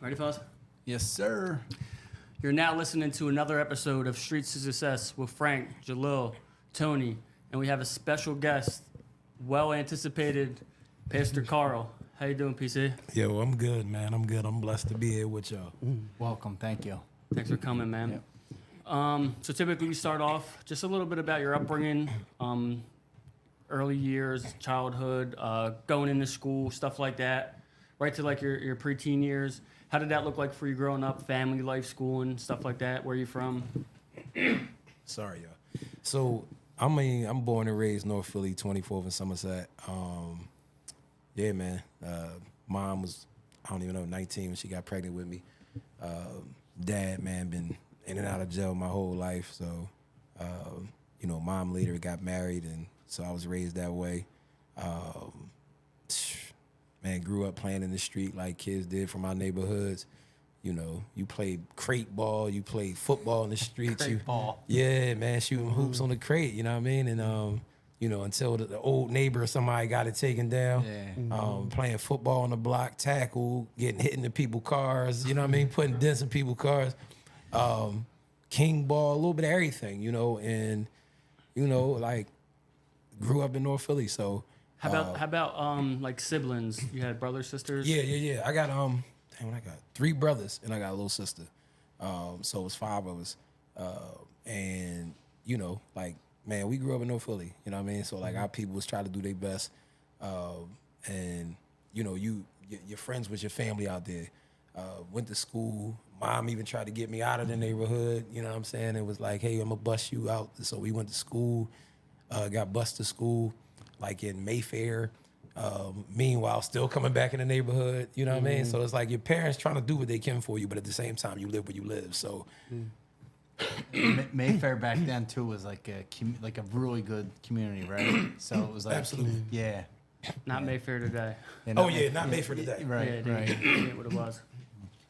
Ready, fellas? Yes, sir. You're now listening to another episode of Streets to Success with Frank, Jalil, Tony, and we have a special guest, well-anticipated Pastor Carl. How you doing, PC? Yo, I'm good, man. I'm good. I'm blessed to be here with y'all. Welcome. Thank you. Thanks for coming, man. So typically we start off just a little bit about your upbringing, early years, childhood, going into school, stuff like that, right to like your preteen years. How did that look like for you growing up, family life, school, and stuff like that? Where are you from? Sorry, y'all. So, I'm born and raised North Philly, 24th in Somerset. Yeah, man. Mom was, I don't even know, 19 when she got pregnant with me. Dad, man, been in and out of jail my whole life. So, mom later got married, and so I was raised that way. Man, grew up playing in the street like kids did from our neighborhoods. You know, you played crate ball, you played football in the streets. Crate ball. Yeah, man, shooting hoops on the crate, you know what I mean? And, until the old neighbor or somebody got it taken down. Yeah. Playing football on the block, tackle, getting hit into people's cars, you know what I mean? Putting dents in people's cars. King ball, a little bit of everything, and, like, grew up in North Philly, so... How about like siblings? You had brothers, sisters? Yeah. I got I got 3 brothers and I got a little sister. So it was 5 of us. And man, we grew up in North Philly. You know what I mean? So like our people was trying to do their best. And your friends with your family out there. Went to school. Mom even tried to get me out of the neighborhood. You know what I'm saying? It was like, hey, I'm gonna bus you out. So we went to school. Got bused to school. Like in Mayfair, meanwhile, still coming back in the neighborhood, you know what I mean? So it's like your parents trying to do what they can for you, but at the same time, you live where you live, so. Mayfair back then, too, was like a really good community, right? So it was like... Absolutely. Yeah. Not Mayfair today. Not Mayfair today. Right, Yeah, right. yeah, what it was.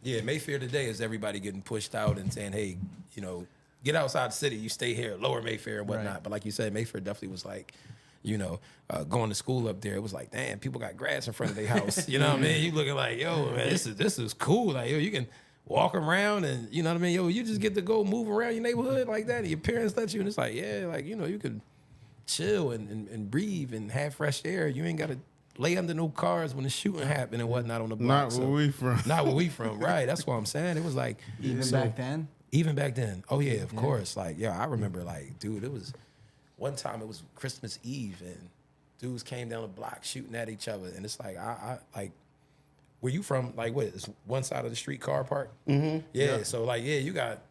Yeah, Mayfair today is everybody getting pushed out and saying, hey, get outside the city, you stay here, lower Mayfair and whatnot. Right. But like you said, Mayfair definitely was like, going to school up there, it was like, damn, people got grass in front of their house. You know what I mean? You looking like, yo, man, this is cool. Like, yo, you can walk around and, you know what I mean? Yo, you just get to go move around your neighborhood like that and your parents let you. And it's like, yeah, like, you can chill and breathe and have fresh air. You ain't got to lay under no cars when the shooting happened and whatnot on the block. Not where we from. Not where we from, right. That's what I'm saying. It was like. Even back then? Even back then. Oh, yeah, of course. Like, I remember, like, dude, it was. One time it was Christmas Eve and dudes came down the block shooting at each other. And it's like, I like, where you from? Like, what? It's one side of the street car park? Mm-hmm. Yeah. So, like, you got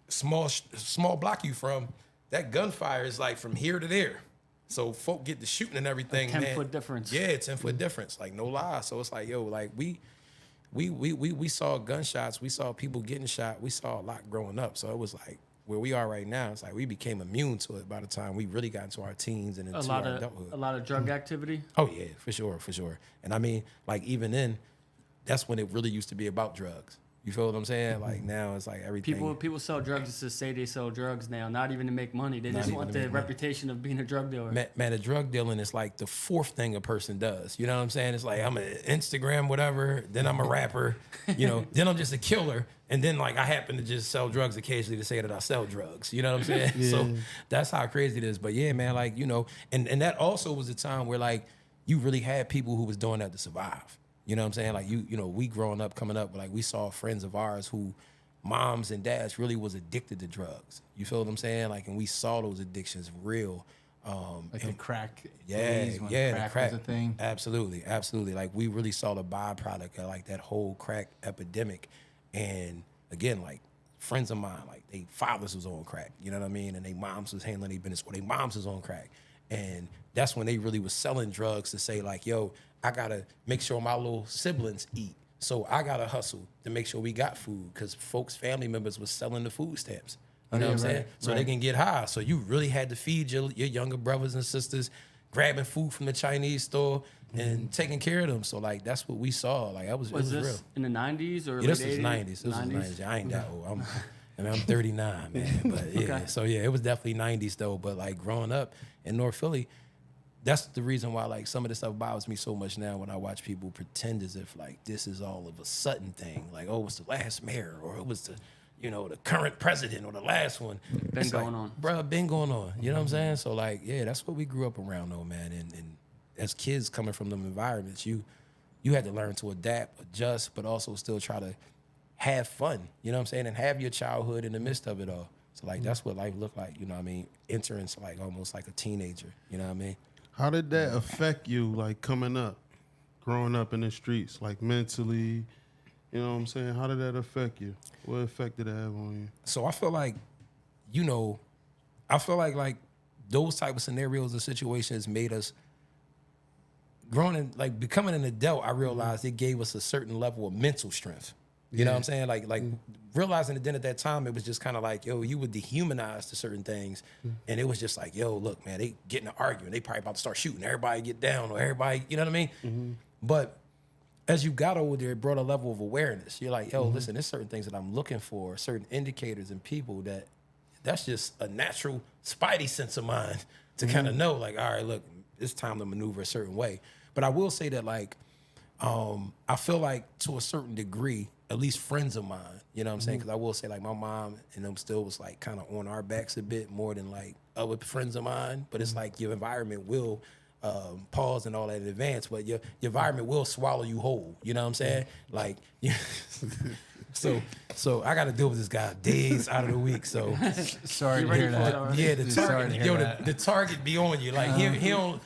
small block you from. That gunfire is like from here to there. So folk get the shooting and everything. 10-foot difference. Yeah, 10-foot difference. Like, no lie. So it's like, yo, like, we saw gunshots. We saw people getting shot. We saw a lot growing up. So it was like, where we are right now, it's like we became immune to it by the time we really got into our teens and into our adulthood. A lot of drug activity? Oh, yeah, for sure. And I mean, like, even then, that's when it really used to be about drugs. You feel what I'm saying? Like, now it's like everything. People sell drugs just to say they sell drugs now, not even to make money. They just want the reputation of being a drug dealer. Man, the drug dealing is like the 4th thing a person does. You know what I'm saying? It's like, I'm an Instagram, whatever, then I'm a rapper, then I'm just a killer. And then, like, I happen to just sell drugs occasionally to say that I sell drugs. You know what I'm saying? Yeah. So that's how crazy it is. But, yeah, man, like, and that also was a time where, like, you really had people who was doing that to survive. You know what I'm saying? Like, we growing up, coming up, like, we saw friends of ours who moms and dads really was addicted to drugs. You feel what I'm saying? Like, and we saw those addictions real. Like the crack days when the crack was a thing. Absolutely. Like, we really saw the byproduct of, like, that whole crack epidemic. And, again, like, friends of mine, like, they fathers was on crack, you know what I mean? And they moms was handling their business, or they moms was on crack. And that's when they really was selling drugs to say, like, yo, I got to make sure my little siblings eat. So I got to hustle to make sure we got food, because folks' family members was selling the food stamps. You know what I'm saying? So they can get high. So you really had to feed your younger brothers and sisters, grabbing food from the Chinese store and taking care of them. So, like, that's what we saw. Like, that was Was it was this real. in the 90s or Yeah, this late was 80s? 90s. This was 90s. I ain't that old. I'm 39, man. But, yeah. Okay. So, yeah, it was definitely 90s, though. But, like, growing up in North Philly, that's the reason why like some of this stuff bothers me so much now when I watch people pretend as if like this is all of a sudden thing. Like, oh, it was the last mayor, or it was the, you know, the current president, or the last one. Been going on. Bro, been going on. You know what I'm saying? So like, yeah, that's what we grew up around though, man. And as kids coming from them environments, you had to learn to adapt, adjust, but also still try to have fun. You know what I'm saying? And have your childhood in the midst of it all. So like that's what life looked like, you know what I mean? Entering into like almost like a teenager, you know what I mean? How did that affect you, like coming up, growing up in the streets, like mentally? You know what I'm saying? How did that affect you? What effect did it have on you? So I feel like, you know, like those type of scenarios or situations made us growing and like becoming an adult. I realized it gave us a certain level of mental strength. You know what I'm saying? Like realizing that then at that time, it was just kind of like, yo, you were dehumanized to certain things. And it was just like, yo, look, man, they getting to arguing. They probably about to start shooting. Everybody get down, or everybody, you know what I mean? But as you got older, it brought a level of awareness. You're like, yo, listen, there's certain things that I'm looking for, certain indicators in people that's just a natural spidey sense of mine to kind of know, like, all right, look, it's time to maneuver a certain way. But I will say that, like, I feel like to a certain degree, at least friends of mine, you know what I'm saying? Because I will say, like, my mom and them still was, like, kind of on our backs a bit more than, like, other friends of mine. But it's like your environment will pause and all that in advance, but your environment will swallow you whole. You know what I'm saying? Like, so I got to deal with this guy days out of the week. So Sorry to ready hear for it that. already? yeah, the Sorry target, to hear yo, that. the target be on you. Like he don't.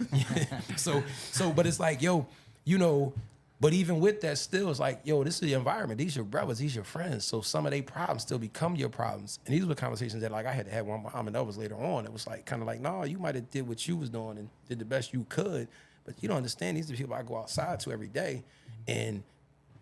So, but it's like, yo, you know. But even with that, still, it's like, yo, this is your environment. These your brothers. These your friends. So some of their problems still become your problems. And these were conversations that like I had to have with my mom, and that was later on. It was like kind of like, no, you might have did what you was doing and did the best you could, but you don't understand. These are the people I go outside to every day, and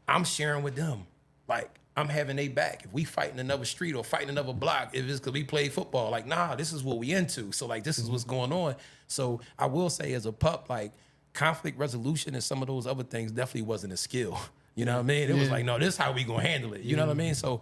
I'm sharing with them. Like, I'm having they back. If we fight in another street or fight in another block, if it's because we play football, like, nah, this is what we into. So, like, this is what's going on. So I will say as a pup, like, conflict resolution and some of those other things definitely wasn't a skill. You know what I mean? It was like, no, this is how we gonna handle it. You know what I mean? So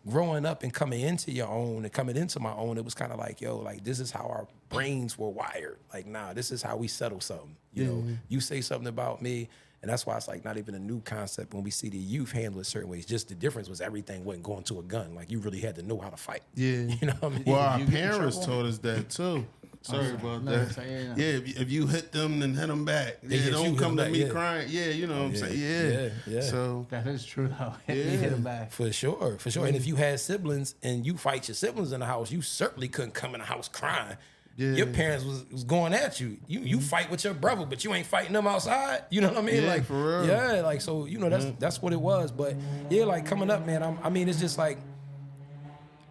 growing up and coming into your own and coming into my own, it was kind of like, yo, like, this is how our brains were wired. Like, nah, this is how we settle something. You know, you say something about me, and that's why it's like not even a new concept when we see the youth handle it certain ways. Just the difference was everything wasn't going to a gun. Like, you really had to know how to fight. Yeah. You know what I mean? Well, our You get in parents trouble? taught us that too. Sorry about No, that. it's like, yeah. Yeah, if you hit them, then hit them back. They Yeah, hit don't you, come hit to 'em me back, crying. Yeah, you know what I'm saying? Yeah. yeah. So, That is true though. Hit him back. For sure. And if you had siblings and you fight your siblings in the house, you certainly couldn't come in the house crying. Yeah. Your parents was going at you. You fight with your brother, but you ain't fighting them outside. You know what I mean? Yeah, Like, for real. yeah, like, so, you know, that's what it was. But yeah, like coming up, man, I mean, it's just like,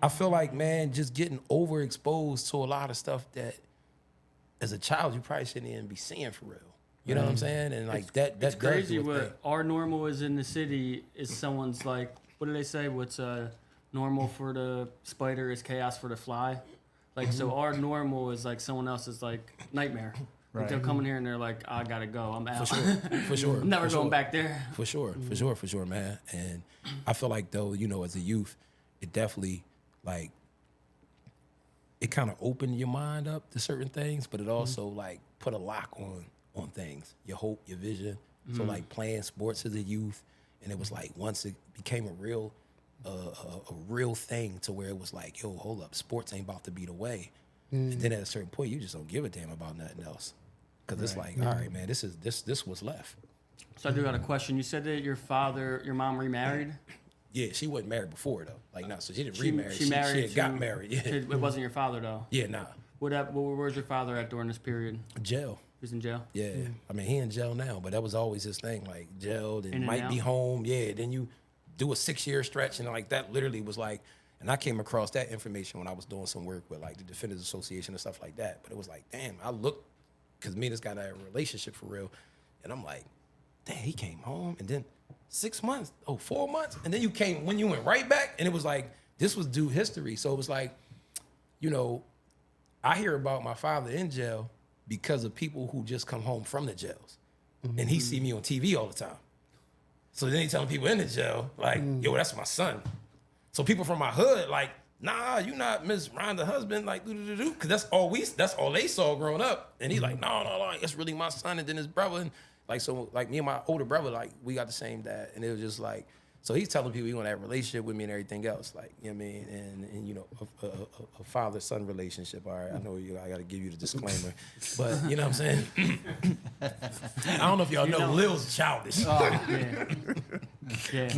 I feel like, man, just getting overexposed to a lot of stuff that as a child, you probably shouldn't even be seeing for real. You know what I'm saying? And like that's It's crazy what our normal is in the city is someone's like, what do they say? What's normal for the spider is chaos for the fly. Like, so our normal is like someone else's like nightmare. Like, they'll come in here and they're like, I gotta go. I'm out. For sure. I'm never For going sure. back there. For sure, man. And I feel like though, you know, as a youth, it definitely like it kind of opened your mind up to certain things, but it also like put a lock on things, your hope, your vision. So like playing sports as a youth, and it was like once it became a real thing to where it was like, yo, hold up, sports ain't about to be the way. And then at a certain point, you just don't give a damn about nothing else, because it's like, all right, man, this was left. So I do got a question. You said that your mom remarried? Yeah, she wasn't married before though. Like, no, so she didn't She remarry. she married. She had got married. Yeah, It wasn't your father though. yeah, nah, Where was your father at during this period? jail. He was in jail. Yeah, I mean, he in jail now, but that was always his thing, like jailed and In and might be out? home. Yeah, then you do a 6-year stretch, and like that literally was like, and I came across that information when I was doing some work with like the Defenders Association and stuff like that. But it was like, damn, I looked, because me and this guy had a relationship for real, and I'm like, damn, he came home, and then 6 months, 4 months, and then when you went right back, and it was like, this was due history. So it was like, you know, I hear about my father in jail because of people who just come home from the jails. And he see me on TV all the time. So then he telling people in the jail, like, yo, that's my son. So people from my hood, like, nah, you not Miss Rhonda's husband, like, do, because that's all they saw growing up. And he's like, no, it's really my son and then his brother. And like, so like me and my older brother, like we got the same dad. And it was just like, so he's telling people he want to have a relationship with me and everything else. Like, you know what I mean? And you know, a father-son relationship. All right, I know I got to give you the disclaimer. But you know what I'm saying? I don't know if y'all know Lil's childish. Oh, yeah. Yeah.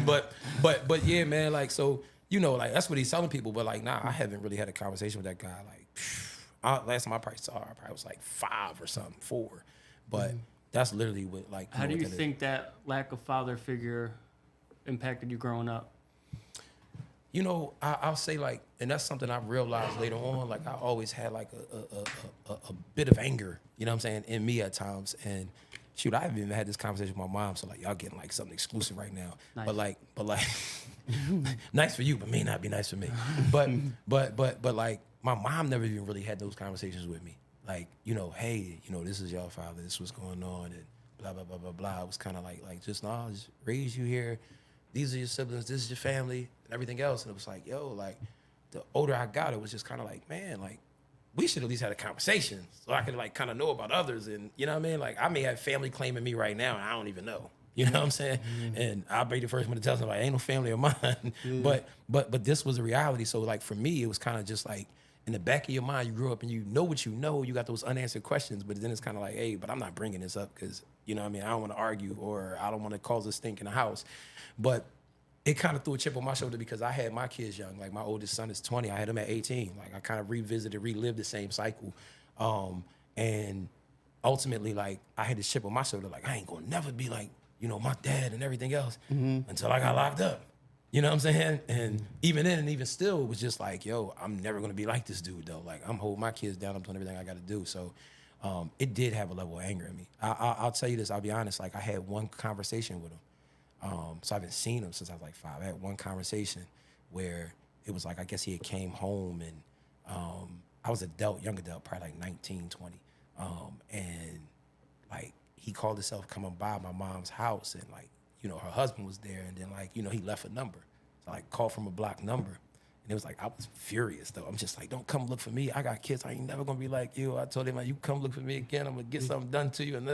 But yeah, man, like, so, you know, like, that's what he's telling people. But, like, nah, I haven't really had a conversation with that guy. Like, last time I probably saw her, I probably was like 5 or something, 4. But that's literally what, like. How do you think that lack of father figure impacted you growing up? You know, I'll say, like, and that's something I realized later on. Like, I always had like a bit of anger, you know what I'm saying, in me at times. And shoot, I haven't even had this conversation with my mom, so like y'all getting like something exclusive right now. Nice. But like, nice for you, but may not be nice for me. But like, my mom never even really had those conversations with me. Like, you know, hey, you know, this is your father, this is what's going on, and blah blah blah blah blah. It was kind of like just just raise you here. These are your siblings, this is your family, and everything else. And it was like, yo, like, the older I got, it was just kind of like, man, like, we should at least have a conversation so I could, like, kind of know about others. And, you know what I mean? Like, I may have family claiming me right now, and I don't even know. You know what I'm saying? Mm-hmm. And I'll be the first one to tell somebody, ain't no family of mine. Yeah. But this was a reality. So, like, for me, it was kind of just like, in the back of your mind, you grew up and you know what you know. You got those unanswered questions, but then it's kind of like, hey, but I'm not bringing this up because, you know what I mean? I don't want to argue or I don't want to cause a stink in the house. But it kind of threw a chip on my shoulder because I had my kids young. Like, my oldest son is 20. I had him at 18. Like, I kind of relived the same cycle. And ultimately, like, I had this chip on my shoulder. Like, I ain't going to never be like, you know, my dad and everything else until I got locked up. You know what I'm saying? And even then and even still, it was just like, yo, I'm never going to be like this dude, though. Like, I'm holding my kids down. I'm doing everything I got to do. So it did have a level of anger in me. I'll tell you this. I'll be honest. Like, I had one conversation with him. So I haven't seen him since I was like 5. I had one conversation where it was like, I guess he had came home and I was young adult, probably like 19, 20. And like, he called himself coming by my mom's house and like, you know, her husband was there and then like, you know, he left a number. So I like, called from a blocked number. And it was like, I was furious though. I'm just like, don't come look for me. I got kids. I ain't never gonna be like you. I told him, like, you come look for me again. I'm gonna get something done to you. And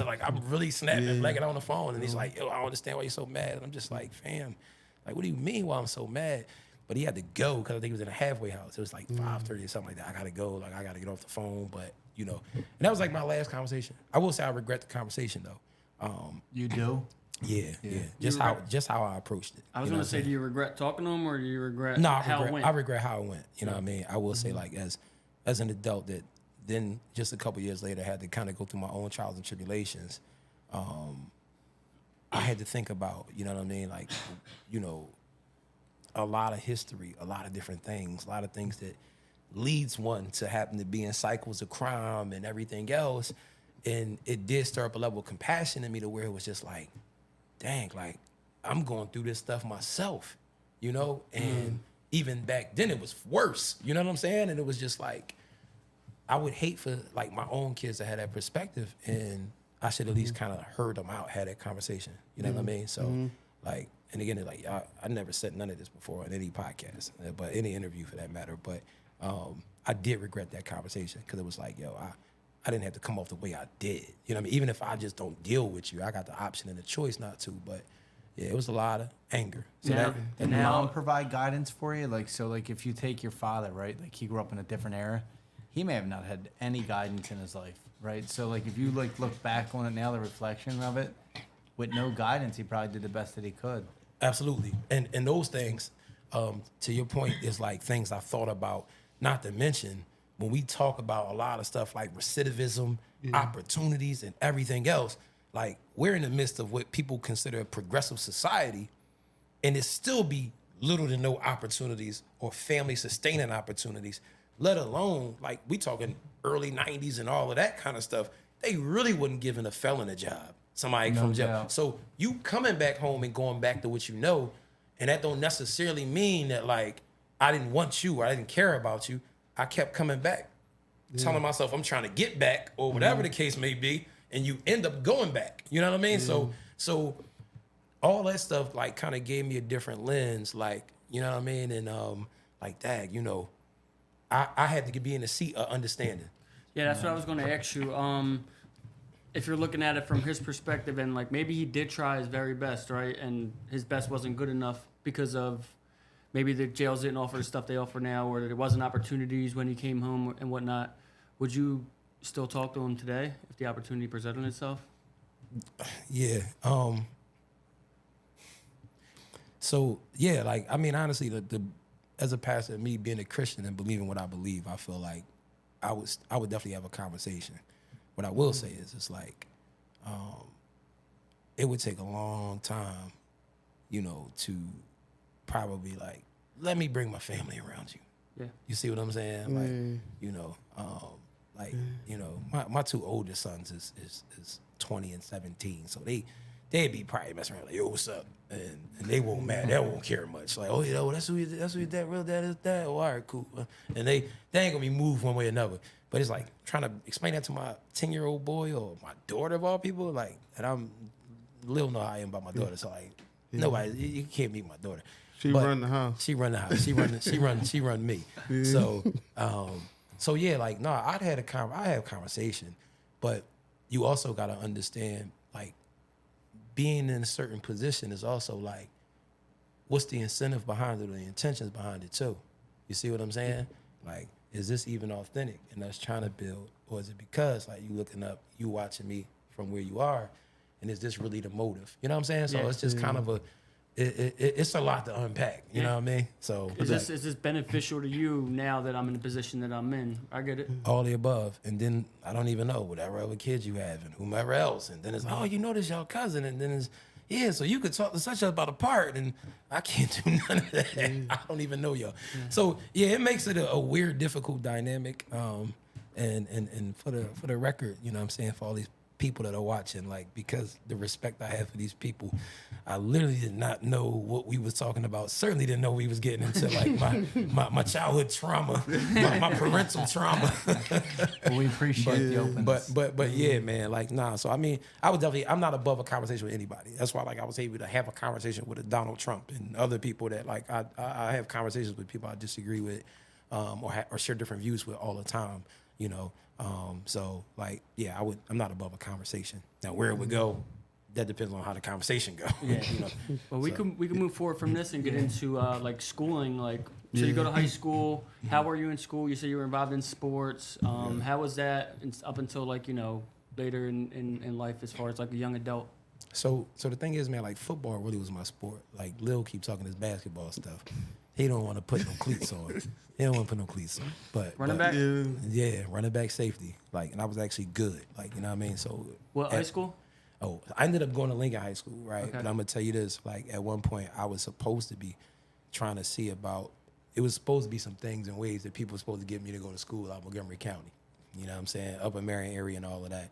like, I'm really snapping, like it on the phone. And he's like, yo, I don't understand why you're so mad. And I'm just like, fam, like, what do you mean why I'm so mad? But he had to go because I think he was in a halfway house. It was like 5:30 or something like that. I gotta go. Like, I gotta get off the phone. But, you know, and that was like my last conversation. I will say I regret the conversation though. You do? Yeah. Just how I approached it. I was gonna say, do you regret talking to him, or do you regret how it went? I regret how it went. You know what I mean? I will say, like, as an adult, that then just a couple years later, I had to kind of go through my own trials and tribulations. I had to think about, you know what I mean? Like, you know, a lot of history, a lot of different things, a lot of things that leads one to happen to be in cycles of crime and everything else. And it did stir up a level of compassion in me to where it was just like, dang, like, I'm going through this stuff myself, you know? And even back then it was worse, you know what I'm saying? And it was just like, I would hate for like my own kids to have that perspective, and I should at least kind of heard them out, had that conversation, you know what I mean? So like, and again, like, I never said none of this before on any podcast, but any interview for that matter, but I did regret that conversation because it was like, yo, I didn't have to come off the way I did. You know what I mean? Even if I just don't deal with you, I got the option and the choice not to. But yeah, it was a lot of anger. So Did mom provide guidance for you? Like, so like if you take your father, right? Like, he grew up in a different era. He may have not had any guidance in his life, right? So like if you like look back on it now, the reflection of it, with no guidance, he probably did the best that he could. Absolutely. And those things, to your point, is like things I thought about, not to mention when we talk about a lot of stuff like recidivism, opportunities, and everything else, like, we're in the midst of what people consider a progressive society, and it still be little to no opportunities or family sustaining opportunities, let alone, like, we talking early 90s and all of that kind of stuff. They really wouldn't give a felon a job, somebody from jail. So you coming back home and going back to what you know, and that don't necessarily mean that, like, I didn't want you or I didn't care about you. I kept coming back, telling myself I'm trying to get back or whatever the case may be, and you end up going back. You know what I mean? So all that stuff like kind of gave me a different lens, like, you know what I mean? And like, dag, you know, I had to be in the seat of understanding. Yeah, that's what I was going to ask you. If you're looking at it from his perspective, and like maybe he did try his very best, right? And his best wasn't good enough because of maybe the jails didn't offer the stuff they offer now, or there wasn't opportunities when he came home and whatnot. Would you still talk to him today if the opportunity presented itself? Yeah. So yeah, like I mean, honestly, the as a pastor, me being a Christian and believing what I believe, I feel like I would definitely have a conversation. What I will say is, it's like, it would take a long time, you know, to probably like let me bring my family around you. Yeah. You see what I'm saying? Like, you know, you know, my two oldest sons is 20 and 17, so they'd be probably messing around like, yo, what's up? And they won't matter. They won't care much. Like, oh, you know, that's who your dad, real dad is that. Oh, all right, cool. And they ain't gonna be moved one way or another. But it's like trying to explain that to my 10-year-old boy or my daughter of all people, like, and I'm little know how I am about my daughter. So like, nobody, you can't meet my daughter. She But run the house. She run the house. She run me. So yeah, like, no, I have conversation, but you also got to understand, like, being in a certain position is also like, what's the incentive behind it or the intentions behind it too? You see what I'm saying? Like, is this even authentic and us trying to build, or is it because like you looking up, you watching me from where you are, and is this really the motive? You know what I'm saying? So Yeah. it's just kind of it's a lot to unpack. You know what I mean? So Is this beneficial to you now that I'm in the position that I'm in? I get it. all the above, and then I don't even know whatever other kids you have and whomever else, and then it's oh, you know this your cousin, and then it's yeah, so you could talk to such about a part, and I can't do none of that. I don't even know y'all. So yeah, it makes it a weird, difficult dynamic. And for the record, you know what I'm saying, for all these people that are watching, like, because the respect I have for these people, I literally did not know what we was talking about. Certainly didn't know we was getting into like my childhood trauma, my parental trauma. Well, we appreciate the openness. But yeah, man, like, nah. So I mean, I'm not above a conversation with anybody. That's why, like, I was able to have a conversation with a Donald Trump and other people that, like, I have conversations with people I disagree with, or share different views with all the time. You know, so like, yeah, I'm not above a conversation. Now, where it would go, that depends on how the conversation go. Yeah. You know? Well, we can move forward from this and get into like schooling. Like, so you go to high school. How were you in school? You said you were involved in sports. How was that up until, like, you know, later in life as far as like a young adult? So the thing is, man, like, football really was my sport. Like, Lil keep talking his basketball stuff. He don't want to put no cleats on. He don't want to put no cleats on. But Running back? Yeah, running back safety. Like, and I was actually good. Like, you know what I mean? So What, high school? Oh, I ended up going to Lincoln High School, right? Okay. But I'm gonna tell you this: like, at one point, I was supposed to be trying to see about. It was supposed to be some things and ways that people were supposed to get me to go to school out Montgomery County. You know what I'm saying? Upper Marion area and all of that.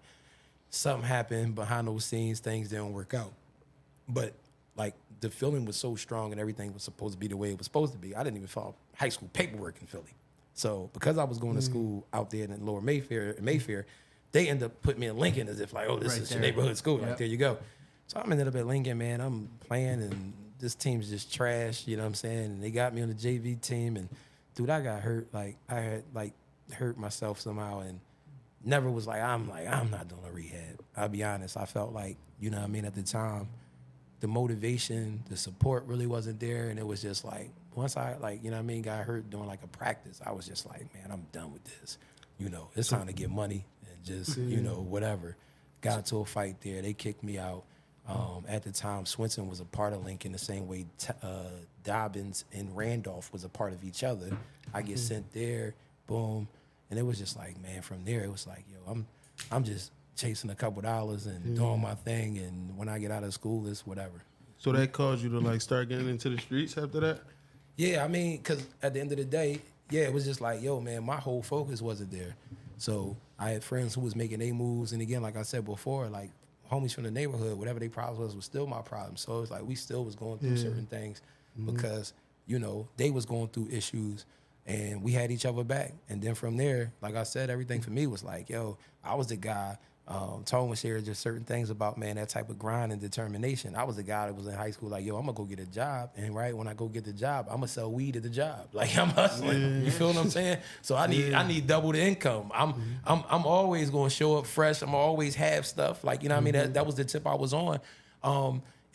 Something happened behind those scenes. Things didn't work out. But like, the feeling was so strong and everything was supposed to be the way it was supposed to be. I didn't even file high school paperwork in Philly. So because I was going to school out there in Lower Mayfair, they end up putting me in Lincoln as if like, oh, this Right is your there. neighborhood school. Like, Yep. there you go. So I'm ended up at Lincoln, man. I'm playing and this team's just trash, you know what I'm saying? And they got me on the JV team, and dude, I got hurt. Like, I had like hurt myself somehow, and never was like, I'm not doing a rehab. I'll be honest. I felt like, you know what I mean, at the time, the motivation, the support really wasn't there. And it was just like, once I, like, you know what I mean, got hurt doing like a practice, I was just like, man, I'm done with this. You know, it's time to get money and just, you know, whatever. Got into a fight there. They kicked me out. At the time, Swenson was a part of Lincoln the same way Dobbins and Randolph was a part of each other. I get sent there, boom. And it was just like, man, from there, it was like, yo, I'm just chasing a couple dollars and doing my thing. And when I get out of school, it's whatever. So that caused you to like start getting into the streets after that? Yeah, I mean, because at the end of the day, yeah, it was just like, yo, man, my whole focus wasn't there. So I had friends who was making their moves. And again, like I said before, like, homies from the neighborhood, whatever their problem was still my problem. So it was like we still was going through certain things because, you know, they was going through issues and we had each other back. And then from there, like I said, everything for me was like, yo, I was the guy Tone was sharing just certain things about, man, that type of grind and determination. I was the guy that was in high school like, yo, I'm gonna go get a job, and right when I go get the job, I'm gonna sell weed at the job. Like I'm hustling. You feel what I'm saying? So I need double the income. I'm always gonna show up fresh. I'm always have stuff. Like, you know what I mean? That was the tip I was on.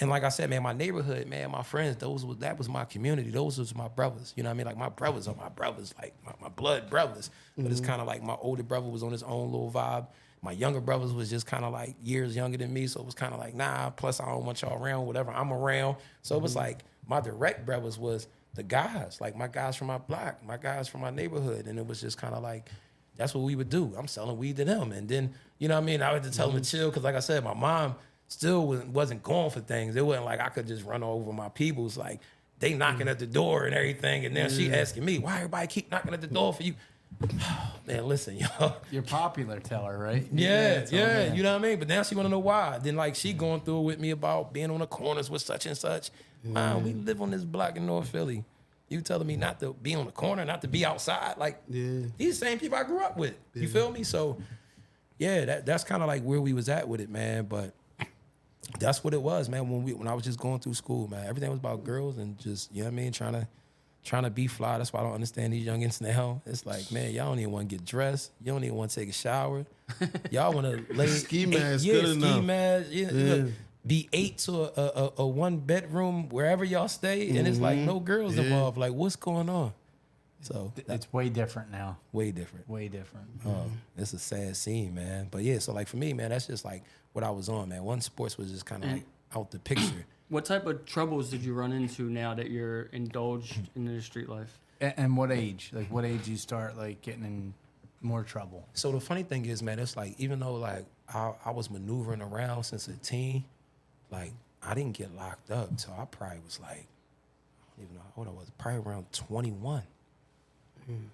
And like I said, man, my neighborhood, man, my friends, that was my community. Those was my brothers. You know what I mean? Like my brothers are my brothers, like my blood brothers. But it's kind of like my older brother was on his own little vibe. My younger brothers was just kind of like years younger than me. So it was kind of like, nah, plus I don't want y'all around, whatever, I'm around. So it was like my direct brothers was the guys, like my guys from my block, my guys from my neighborhood. And it was just kind of like, that's what we would do. I'm selling weed to them. And then, you know what I mean? I had to tell them to chill because like I said, my mom still wasn't going for things. It wasn't like I could just run over my peoples. Like they knocking at the door and everything. And then she asking me, why everybody keep knocking at the door for you? Man, listen, yo. You're popular, tell her, right? Yeah, you know what I mean? But now she want to know why. Then, like, she going through with me about being on the corners with such and such. Man, we live on this block in North Philly. You telling me not to be on the corner, not to be outside? Like, these same people I grew up with. You feel me? So, yeah, that's kind of like where we was at with it, man. But that's what it was, man, when I was just going through school, man. Everything was about girls and just, you know what I mean, trying to be fly. That's why I don't understand these youngins now. It's like, man, y'all don't even want to get dressed. You don't even want to take a shower. Y'all want to lay ski mask, good enough. Ski mask. Yeah. Be 8 to a 1 bedroom wherever y'all stay, and it's like no girls involved. Like, what's going on? So it's way different now. Way different. Way different. It's a sad scene, man. But yeah, so like for me, man, that's just like what I was on, man. One sports was just kind of like out the picture. What type of troubles did you run into now that you're indulged in the street life? And what age? Like, what age you start, like, getting in more trouble? So the funny thing is, man, it's like, even though, like, I was maneuvering around since a teen, like, I didn't get locked up until I probably was, like, I don't even know how old I was, probably around 21.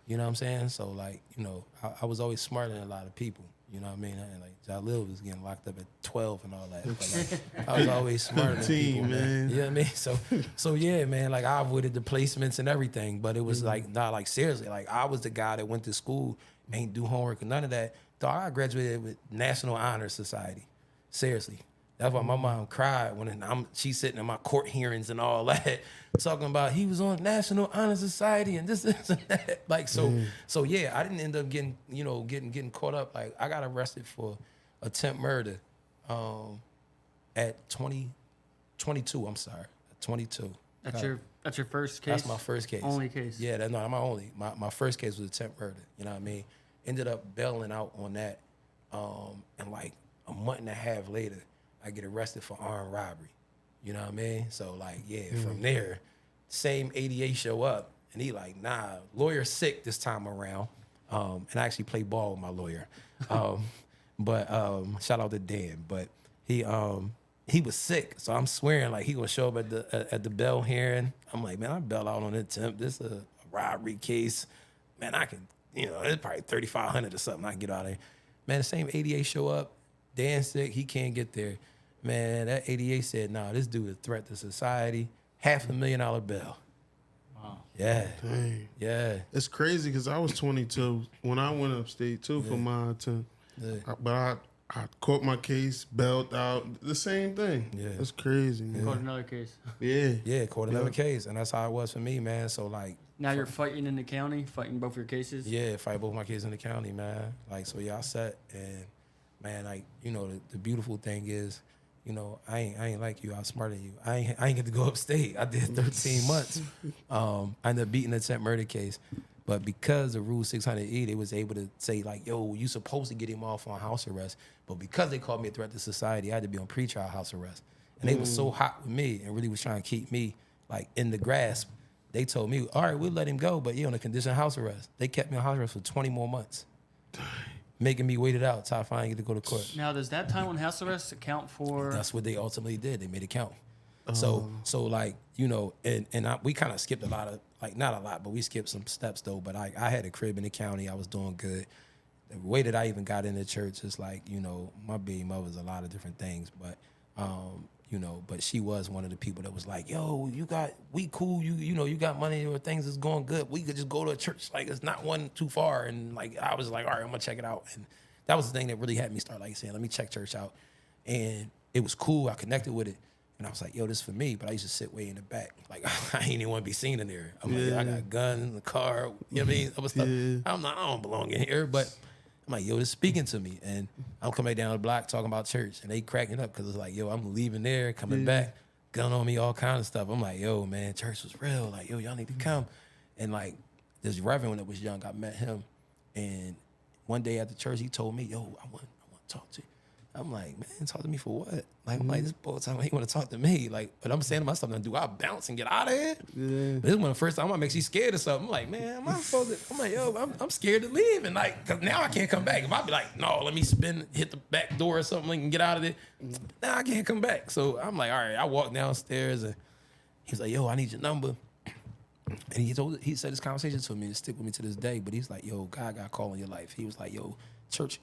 You know what I'm saying? So, like, you know, I was always smarter than a lot of people. You know what I mean? And like Jalil was getting locked up at 12 and all that. But like, I was always smarter than people, man. You know what I mean? So yeah, man. Like I avoided the placements and everything, but it was like not like seriously. Like I was the guy that went to school, ain't do homework and none of that. Dog, I graduated with National Honor Society. Seriously. That's why my mom cried when she's sitting in my court hearings and all that, talking about he was on National Honor Society and this and that. Like so yeah, I didn't end up getting caught up. Like I got arrested for attempt murder at 22. I'm sorry, at 22. That's your first case? That's my first case. Only case? Yeah, that's not my only. My first case was attempt murder. You know what I mean? Ended up bailing out on that, and like a month and a half later, I get arrested for armed robbery. You know what I mean? So like, yeah, from there, same ADA show up and he like, nah, lawyer sick this time around. And I actually play ball with my lawyer. But shout out to Dan. But he was sick. So I'm swearing like he gonna show up at the bail hearing. I'm like, man, I bail out on an attempt. This is a robbery case. Man, I can, it's probably 3,500 or something. I can get out of there. Man, the same ADA show up. Dan's sick. He can't get there. Man, that ADA said, nah, this dude is a threat to society. $500,000 bail. Wow. Yeah. Dang. Yeah. It's crazy because I was 22 when I went upstate too for my attempt. Yeah. But I caught my case, bailed out. The same thing. Yeah. That's crazy, man. Caught another case. Yeah. Yeah, caught another case. And that's how it was for me, man. So, like. Now you're fighting in the county, fighting both your cases? Yeah, fight both my kids in the county, man. Like, so, yeah, I sat and, man, like, the beautiful thing is, I ain't like you. I was smarter than you. I ain't get to go upstate. I did 13 months. I ended up beating the attempt murder case. But because of Rule 600E, they was able to say, like, yo, you supposed to get him off on house arrest. But because they called me a threat to society, I had to be on pretrial house arrest. And they was so hot with me and really was trying to keep me, like, in the grasp. They told me, all right, we'll let him go, but on a condition of house arrest. They kept me on house arrest for 20 more months. Making me wait it out till I finally get to go to court. Now, does that time on house arrest account for? That's what they ultimately did. They made it count. So like, we kind of skipped a lot of, like, not a lot, but we skipped some steps though. But I had a crib in the county. I was doing good. The way that I even got into church is like, my baby mother's a lot of different things, but, but she was one of the people that was like, yo, we cool. You got money or things is going good. We could just go to a church. Like, it's not one too far. And like, I was like, all right, I'm gonna check it out. And that was the thing that really had me start like saying, let me check church out. And it was cool. I connected with it. And I was like, yo, this is for me. But I used to sit way in the back. Like, I ain't even want to be seen in there. I'm like, yo, I got a gun in the car. You know what I mean? Other stuff. I'm like, I don't belong in here. But I'm like, yo, this speaking to me. And I'm coming down the block talking about church. And they cracking up because it's like, yo, I'm leaving there, coming back, gun on me, all kind of stuff. I'm like, yo, man, church was real. Like, yo, y'all need to come. And like, this reverend that was young, I met him. And one day after church, he told me, yo, I want to talk to you. I'm like, man, talk to me for what? Like, I'm like, this boy time he want to talk to me. Like, but I'm saying to myself, do I bounce and get out of here? Yeah. This is one of the first time I makes you scared of something. I'm like, man, am I supposed to? I'm like, yo, I'm scared to leave. And like, cause now I can't come back. If I be like, no, let me spin, hit the back door or something and get out of there. Now I can't come back. So I'm like, all right, I walk downstairs and he's like, yo, I need your number. And he said this conversation to me to stick with me to this day. But he's like, yo, God got a call in your life. He was like, yo, church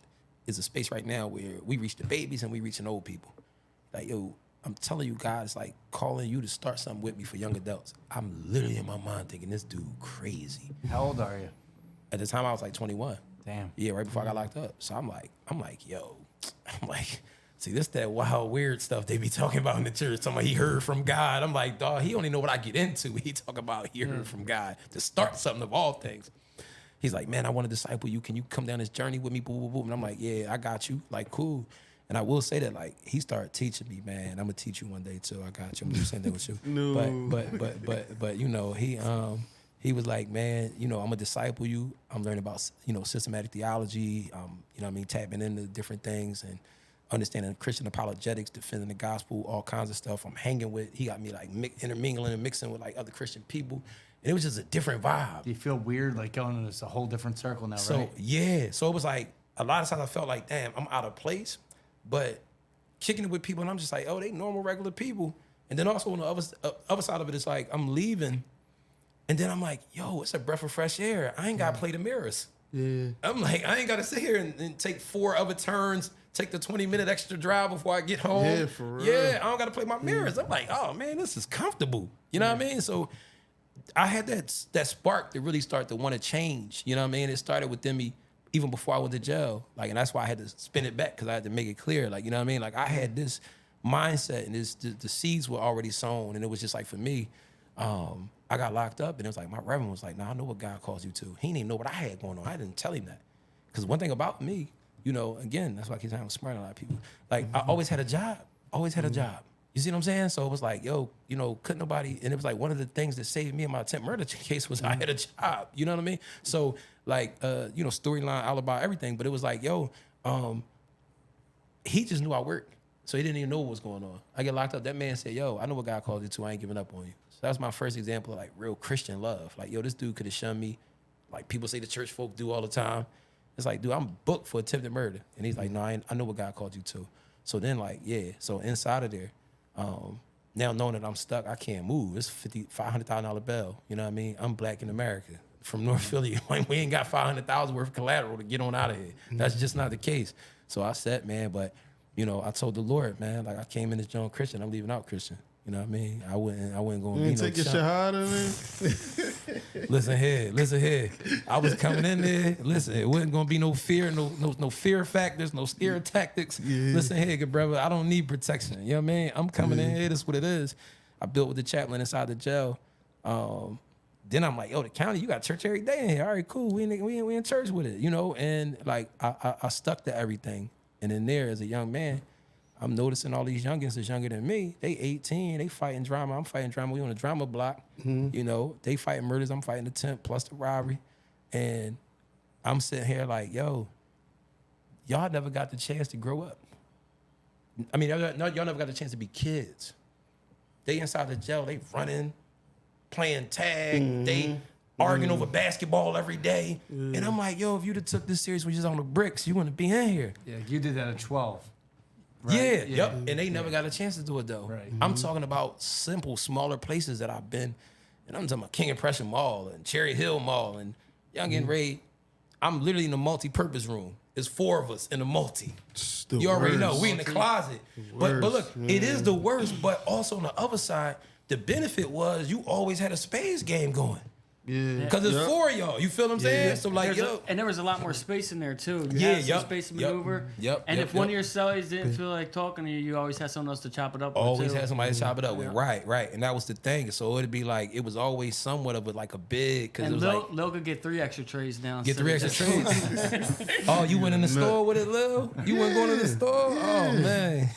is a space right now where we reach the babies and we reaching old people. Like, yo, I'm telling you, God is like calling you to start something with me for young adults. I'm literally in my mind thinking, this dude crazy. How old are you? At the time, I was like 21. Damn. Yeah, right before I got locked up. So I'm like, yo, see, this that wild, weird stuff they be talking about in the church. Somebody he heard from God. I'm like, dog, he only know what I get into. He talk about he heard from God to start something of all things. He's like, man, I want to disciple you. Can you come down this journey with me? Boom, boom, boom. And I'm like, yeah, I got you. Like, cool. And I will say that, like, he started teaching me, man. I'm gonna teach you one day too. I got you. I'm gonna do the same thing with you. No. But you know, he was like, man, you know, I'm gonna disciple you. I'm learning about, you know, systematic theology. You know what I mean, tapping into different things and understanding Christian apologetics, defending the gospel, all kinds of stuff. I'm hanging with. He got me like intermingling and mixing with like other Christian people. And it was just a different vibe. Do you feel weird like going in this a whole different circle now, So right? yeah, so it was like a lot of times I felt like, damn, I'm out of place, but kicking it with people, and I'm just like, oh, they normal, regular people. And then also on the other side of it, it's like I'm leaving, and then I'm like, yo, it's a breath of fresh air. I ain't got to play the mirrors. Yeah. I'm like, I ain't got to sit here and take 4 other turns, take the 20-minute extra drive before I get home. Yeah, for real. Yeah, I don't got to play my mirrors. I'm like, oh man, this is comfortable. You know what I mean? So I had that spark to really start to want to change. You know what I mean? It started within me even before I went to jail. Like, and that's why I had to spin it back, because I had to make it clear. Like, you know what I mean? Like, I had this mindset, and the seeds were already sown, and it was just like, for me, I got locked up, and it was like, my reverend was like, nah, I know what God calls you to. He didn't even know what I had going on. I didn't tell him that. Because one thing about me, you know, again, that's why I keep saying I'm smart than a lot of people. Like, I always had a job. Always had a job. You see what I'm saying? So it was like, yo, you know, couldn't nobody, and it was like one of the things that saved me in my attempt murder case was I had a job. You know what I mean? So like, you know, storyline, alibi, everything. But it was like, yo, he just knew I worked. So he didn't even know what was going on. I get locked up. That man said, yo, I know what God called you to. I ain't giving up on you. So that was my first example of like real Christian love. Like, yo, this dude could have shunned me. Like people say the church folk do all the time. It's like, dude, I'm booked for attempted murder. And he's like, no, I know what God called you to. So then like, yeah. So inside of there, now knowing that I'm stuck, I can't move. It's $500,000 bail. You know what I mean? I'm black in America. From North Philly, like, we ain't got $500,000 worth of collateral to get on out of here. That's just not the case. So I said, man, but you know, I told the Lord, man, like I came in this joint Christian, I'm leaving out Christian. You know what I mean? I wouldn't go and You be didn't no take your chump. shahada, man? Listen here. I was coming in there. Listen, it wasn't gonna be no fear, no fear factors, no scare tactics. Yeah. Listen here, good brother. I don't need protection. You know what I mean? I'm coming in here. This is what it is. I built with the chaplain inside the jail. Then I'm like, yo, the county, you got church every day in here. All right, cool. We in church with it, you know. And like I stuck to everything. And in there, as a young man, I'm noticing all these youngins that's younger than me. They 18, they fighting drama. I'm fighting drama. We on the drama block. You know, they fighting murders. I'm fighting attempt plus the robbery. And I'm sitting here like, yo, y'all never got the chance to grow up. I mean, y'all never got the chance to be kids. They inside the jail, they running, playing tag, they arguing over basketball every day. And I'm like, yo, if you'd have took this serious when you was on the bricks, you wouldn't be in here. Yeah, you did that at 12. Right? Yeah, yep. And they never got a chance to do it though. Right. I'm talking about simple, smaller places that I've been. And I'm talking about King of Prussia Mall and Cherry Hill Mall and Young and Ray. I'm literally in the multi-purpose room. It's 4 of us in the multi. You already know. We in the closet. But look, it is the worst. But also on the other side, the benefit was you always had a spades game going. Yeah. Because it's Yup. for y'all. You feel what I'm saying? So like, And there was a lot more space in there too. You Yeah, had some yup, space to yup, maneuver. yup, And yup, if one yup. of your cellies didn't feel like talking to you, you always had someone else to chop it up with. always too. had somebody to chop it up with. Right. And that was the thing. So it'd be like, it was always somewhat of like a big, because it And was Lil, like, Lil could get 3 extra trays down. get 3 extra trays. Oh, you went in the store with it, Lil? You went going to the store? Oh, man.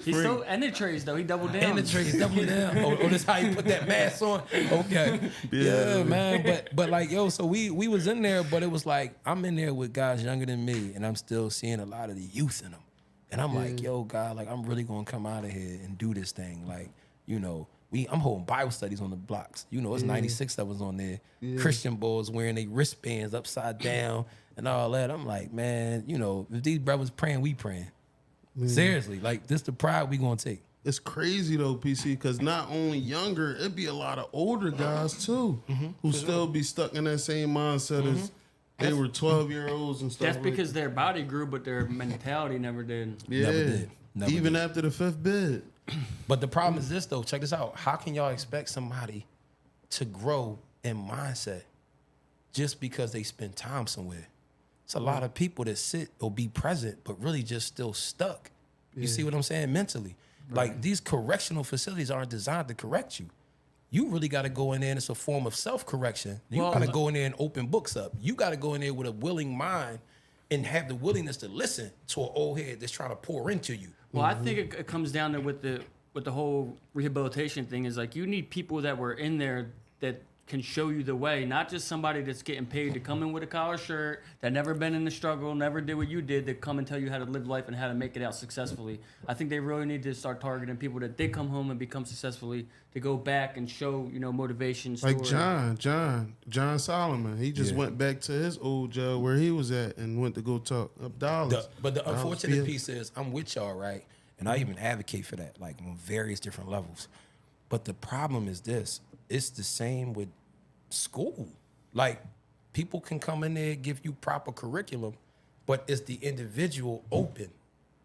He still ended trays though. He doubled down. And the trays, double down. Oh, this how you put that mask on? Okay. Yeah, man. But like, yo, so we was in there, but it was like, I'm in there with guys younger than me, and I'm still seeing a lot of the youth in them. And I'm like, yo, God, like, I'm really going to come out of here and do this thing. Like, you know, I'm holding Bible studies on the blocks. You know, it's 96 that was on there. Christian boys wearing their wristbands upside down and all that. I'm like, man, you know, if these brothers praying, we praying. Seriously, like, this the pride we going to take. It's crazy though, PC, because not only younger, it'd be a lot of older guys too, who still be stuck in that same mindset as they were 12-year-olds and stuff. That's because their body grew, but their mentality never did. yeah, Never did. Never even did. after the 5th bid. But the problem is this, though. Check this out. How can y'all expect somebody to grow in mindset just because they spend time somewhere? It's a lot of people that sit or be present, but really just still stuck. You see what I'm saying? Mentally. Like, these correctional facilities aren't designed to correct you. You really got to go in there and it's a form of self-correction. You got to go in there and open books up. You got to go in there with a willing mind and have the willingness to listen to an old head that's trying to pour into you. Well, I think it comes down to with the whole rehabilitation thing is like you need people that were in there that can show you the way, not just somebody that's getting paid to come in with a collar shirt, that never been in the struggle, never did what you did, to come and tell you how to live life and how to make it out successfully. I think they really need to start targeting people that did come home and become successfully to go back and show, you know, motivation. Like story. John Solomon. He just went back to his old jail where he was at and went to go talk up dollars. But the unfortunate piece is, I'm with y'all, right? And I even advocate for that, like on various different levels. But the problem is this: it's the same with school. Like, people can come in there, give you proper curriculum, but is the individual open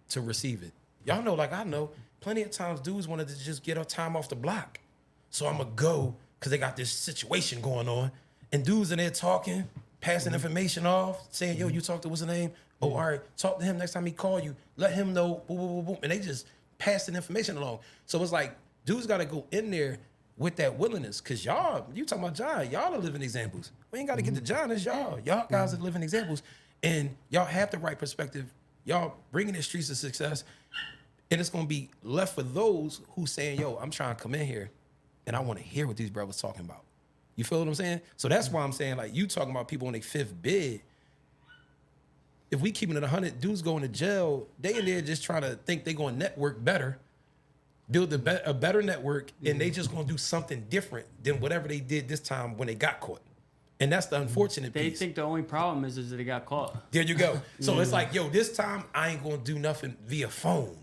to receive it? Y'all know, like I know, plenty of times dudes wanted to just get a time off the block. So I'm going to go because they got this situation going on. And dudes in there talking, passing information off, saying, yo, you talk to what's the name? Oh, all right, talk to him next time he call you. Let him know, boom, boom, boom, boom. And they just passing information along. So it's like, dudes got to go in there with that willingness. Because y'all, you talking about John, y'all are living examples. We ain't got to get to John, it's y'all. Y'all guys are living examples. And y'all have the right perspective. Y'all bringing the streets to success. And it's going to be left for those who saying, yo, I'm trying to come in here and I want to hear what these brothers talking about. You feel what I'm saying? So that's why I'm saying, like, you talking about people on their 5th bid. If we keeping it 100, dudes going to jail, they in there just trying to think they going to network better, build a better network, and they just going to do something different than whatever they did this time when they got caught. And that's the unfortunate They piece. think the only problem is that they got caught. There you go. So it's like, yo, this time I ain't going to do nothing via phone.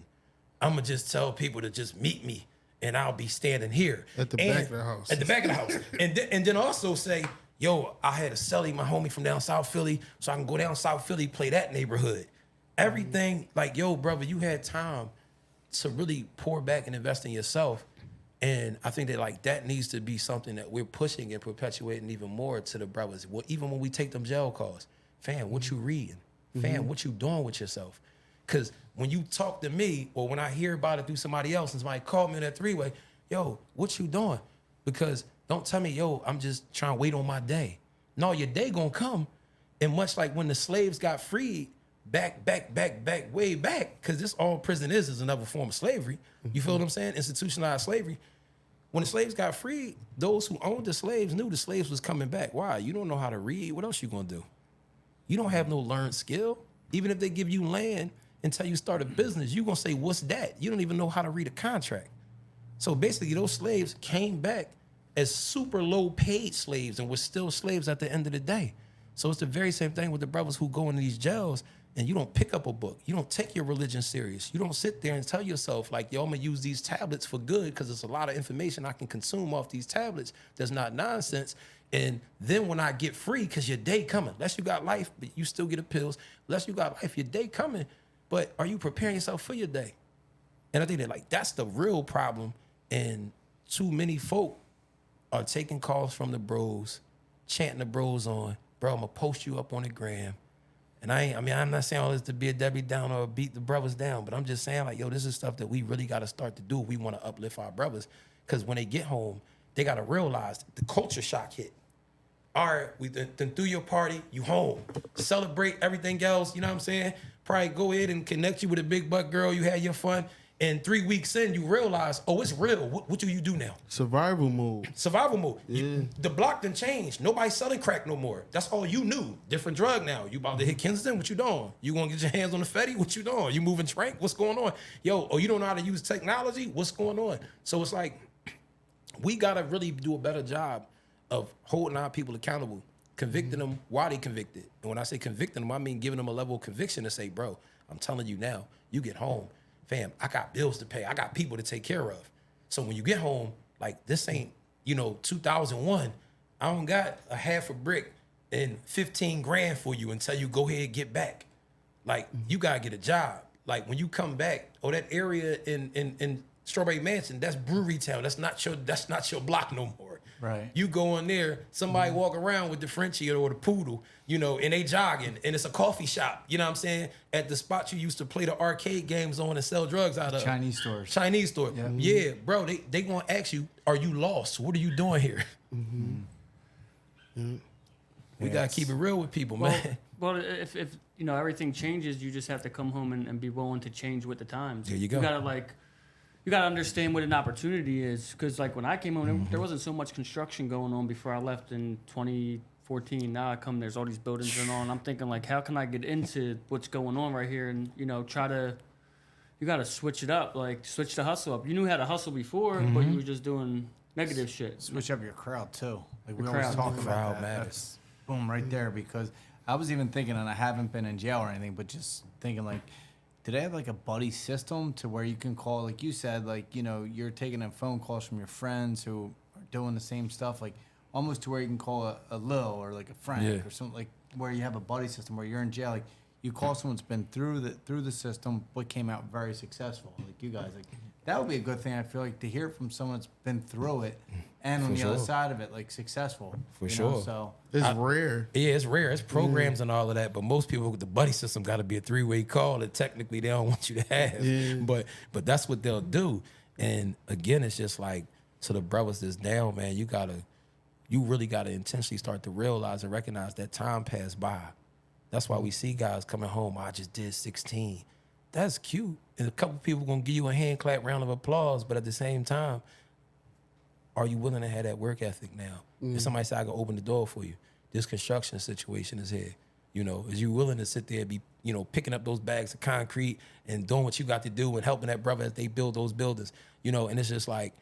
I'm going to just tell people to just meet me and I'll be standing here. At the back of the house. At the back of the house. And then also say, yo, I had a celly, my homie from down South Philly, so I can go down South Philly, play that neighborhood. Everything, like, yo, brother, you had time to really pour back and invest in yourself. And I think that, like, that needs to be something that we're pushing and perpetuating even more to the brothers. Well, even when we take them jail calls, fam, what you reading? Fam, what you doing with yourself? Because when you talk to me or when I hear about it through somebody else and somebody called me in that 3-way, yo, what you doing? Because don't tell me, yo, I'm just trying to wait on my day. No, your day gonna come. And much like when the slaves got freed, back, way back, because this all prison is another form of slavery. You feel what I'm saying? Institutionalized slavery. When the slaves got freed, those who owned the slaves knew the slaves was coming back. Why? You don't know how to read. What else you gonna do? You don't have no learned skill. Even if they give you land and tell you start a business, you gonna say, what's that? You don't even know how to read a contract. So basically, those slaves came back as super low paid slaves and were still slaves at the end of the day. So it's the very same thing with the brothers who go into these jails and you don't pick up a book. You don't take your religion serious. You don't sit there and tell yourself, like, yo, I'm gonna use these tablets for good because there's a lot of information I can consume off these tablets that's not nonsense. And then when I get free, because your day coming, unless you got life, but you still get the pills, unless you got life, your day coming, but are you preparing yourself for your day? And I think that, like, that's the real problem. And too many folk are taking calls from the bros chanting the bros on, bro, I'm gonna post you up on the gram. And I'm not saying all this to be a Debbie Downer or beat the brothers down, but I'm just saying, like, yo, this is stuff that we really got to start to do if we want to uplift our brothers. Because when they get home, they got to realize the culture shock hit. All right, we then through your party, you home. Celebrate everything else, you know what I'm saying? Probably go ahead and connect you with a big butt girl. You had your fun. And 3 weeks in, you realize, oh, it's real. What do you do now? Survival mode. Survival mode. Yeah. The block done changed. Nobody's selling crack no more. That's all you knew. Different drug now. You about to hit Kensington? What you doing? You gonna get your hands on the Fetty? What you doing? You moving trank? What's going on? Yo, you don't know how to use technology? What's going on? So it's like, we gotta really do a better job of holding our people accountable, convicting them while they convicted. And when I say convicting them, I mean giving them a level of conviction to say, bro, I'm telling you now, you get home, fam, I got bills to pay. I got people to take care of. So when you get home, like, this ain't, 2001. I don't got a half a brick and 15 grand for you until you go ahead and get back. Like, you gotta get a job. Like, when you come back, that area in Strawberry Mansion, that's brewery town. That's not your block no more. Right. You go in there, somebody walk around with the Frenchie or the poodle, and they jogging, and it's a coffee shop, you know what I'm saying? At the spot you used to play the arcade games on and sell drugs out of. Chinese stores. Chinese store. Yeah, bro, they gonna ask you, are you lost? What are you doing here? We gotta keep it real with people, man. Well, if everything changes, you just have to come home and be willing to change with the times. There you go. You gotta understand what an opportunity is, because like when I came home, there wasn't so much construction going on before I left in 2014. Now I come, there's all these buildings going on. I'm thinking like, how can I get into what's going on right here, and you gotta switch it up, like switch the hustle up. You knew how to hustle before, but you were just doing negative shit. Switch up your crowd too. Like The we always crowd. talk about Crowd that. matters. That's boom right there, because I was even thinking, and I haven't been in jail or anything, but just thinking like, do they have like a buddy system to where you can call, like you said, like, you're taking in phone calls from your friends who are doing the same stuff, like almost to where you can call a Lil or like a Frank or something, like where you have a buddy system where you're in jail, like you call someone that's been through the system but came out very successful, like you guys, like that would be a good thing. I feel like to hear from someone that's been through it and on the other side of it, like successful. For sure. So It's rare. Yeah, it's rare. It's programs and all of that, but most people with the buddy system got to be a 3-way call that technically they don't want you to have. Yeah. But that's what they'll do. And again, it's just like, so the brothers that's down, man, you really gotta intentionally start to realize and recognize that time passed by. That's why we see guys coming home. I just did 16. That's cute. And a couple people gonna give you a hand clap round of applause, but at the same time, are you willing to have that work ethic now? If somebody say I can open the door for you, this construction situation is here. Is you willing to sit there and be, picking up those bags of concrete and doing what you got to do and helping that brother as they build those buildings, and it's just like,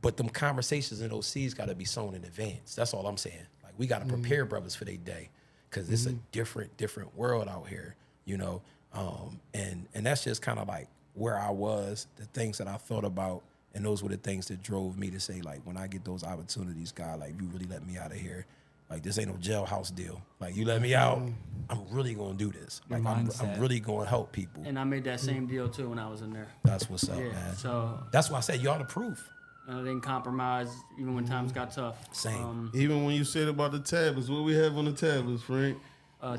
but them conversations and those seeds got to be sown in advance. That's all I'm saying. Like, we got to prepare brothers for their day, because it's a different world out here, and that's just kind of like where I was, the things that I thought about. And those were the things that drove me to say, like, when I get those opportunities, God, like, you really let me out of here. Like, this ain't no jailhouse deal. Like, you let me out, I'm really going to do this. Like, I'm really going to help people. And I made that same deal too when I was in there. That's what's up, Yeah, man. so That's why I said y'all the proof. I didn't compromise even when times got tough. Same. Even when you said about the tablets, what we have on the tablets, Frank?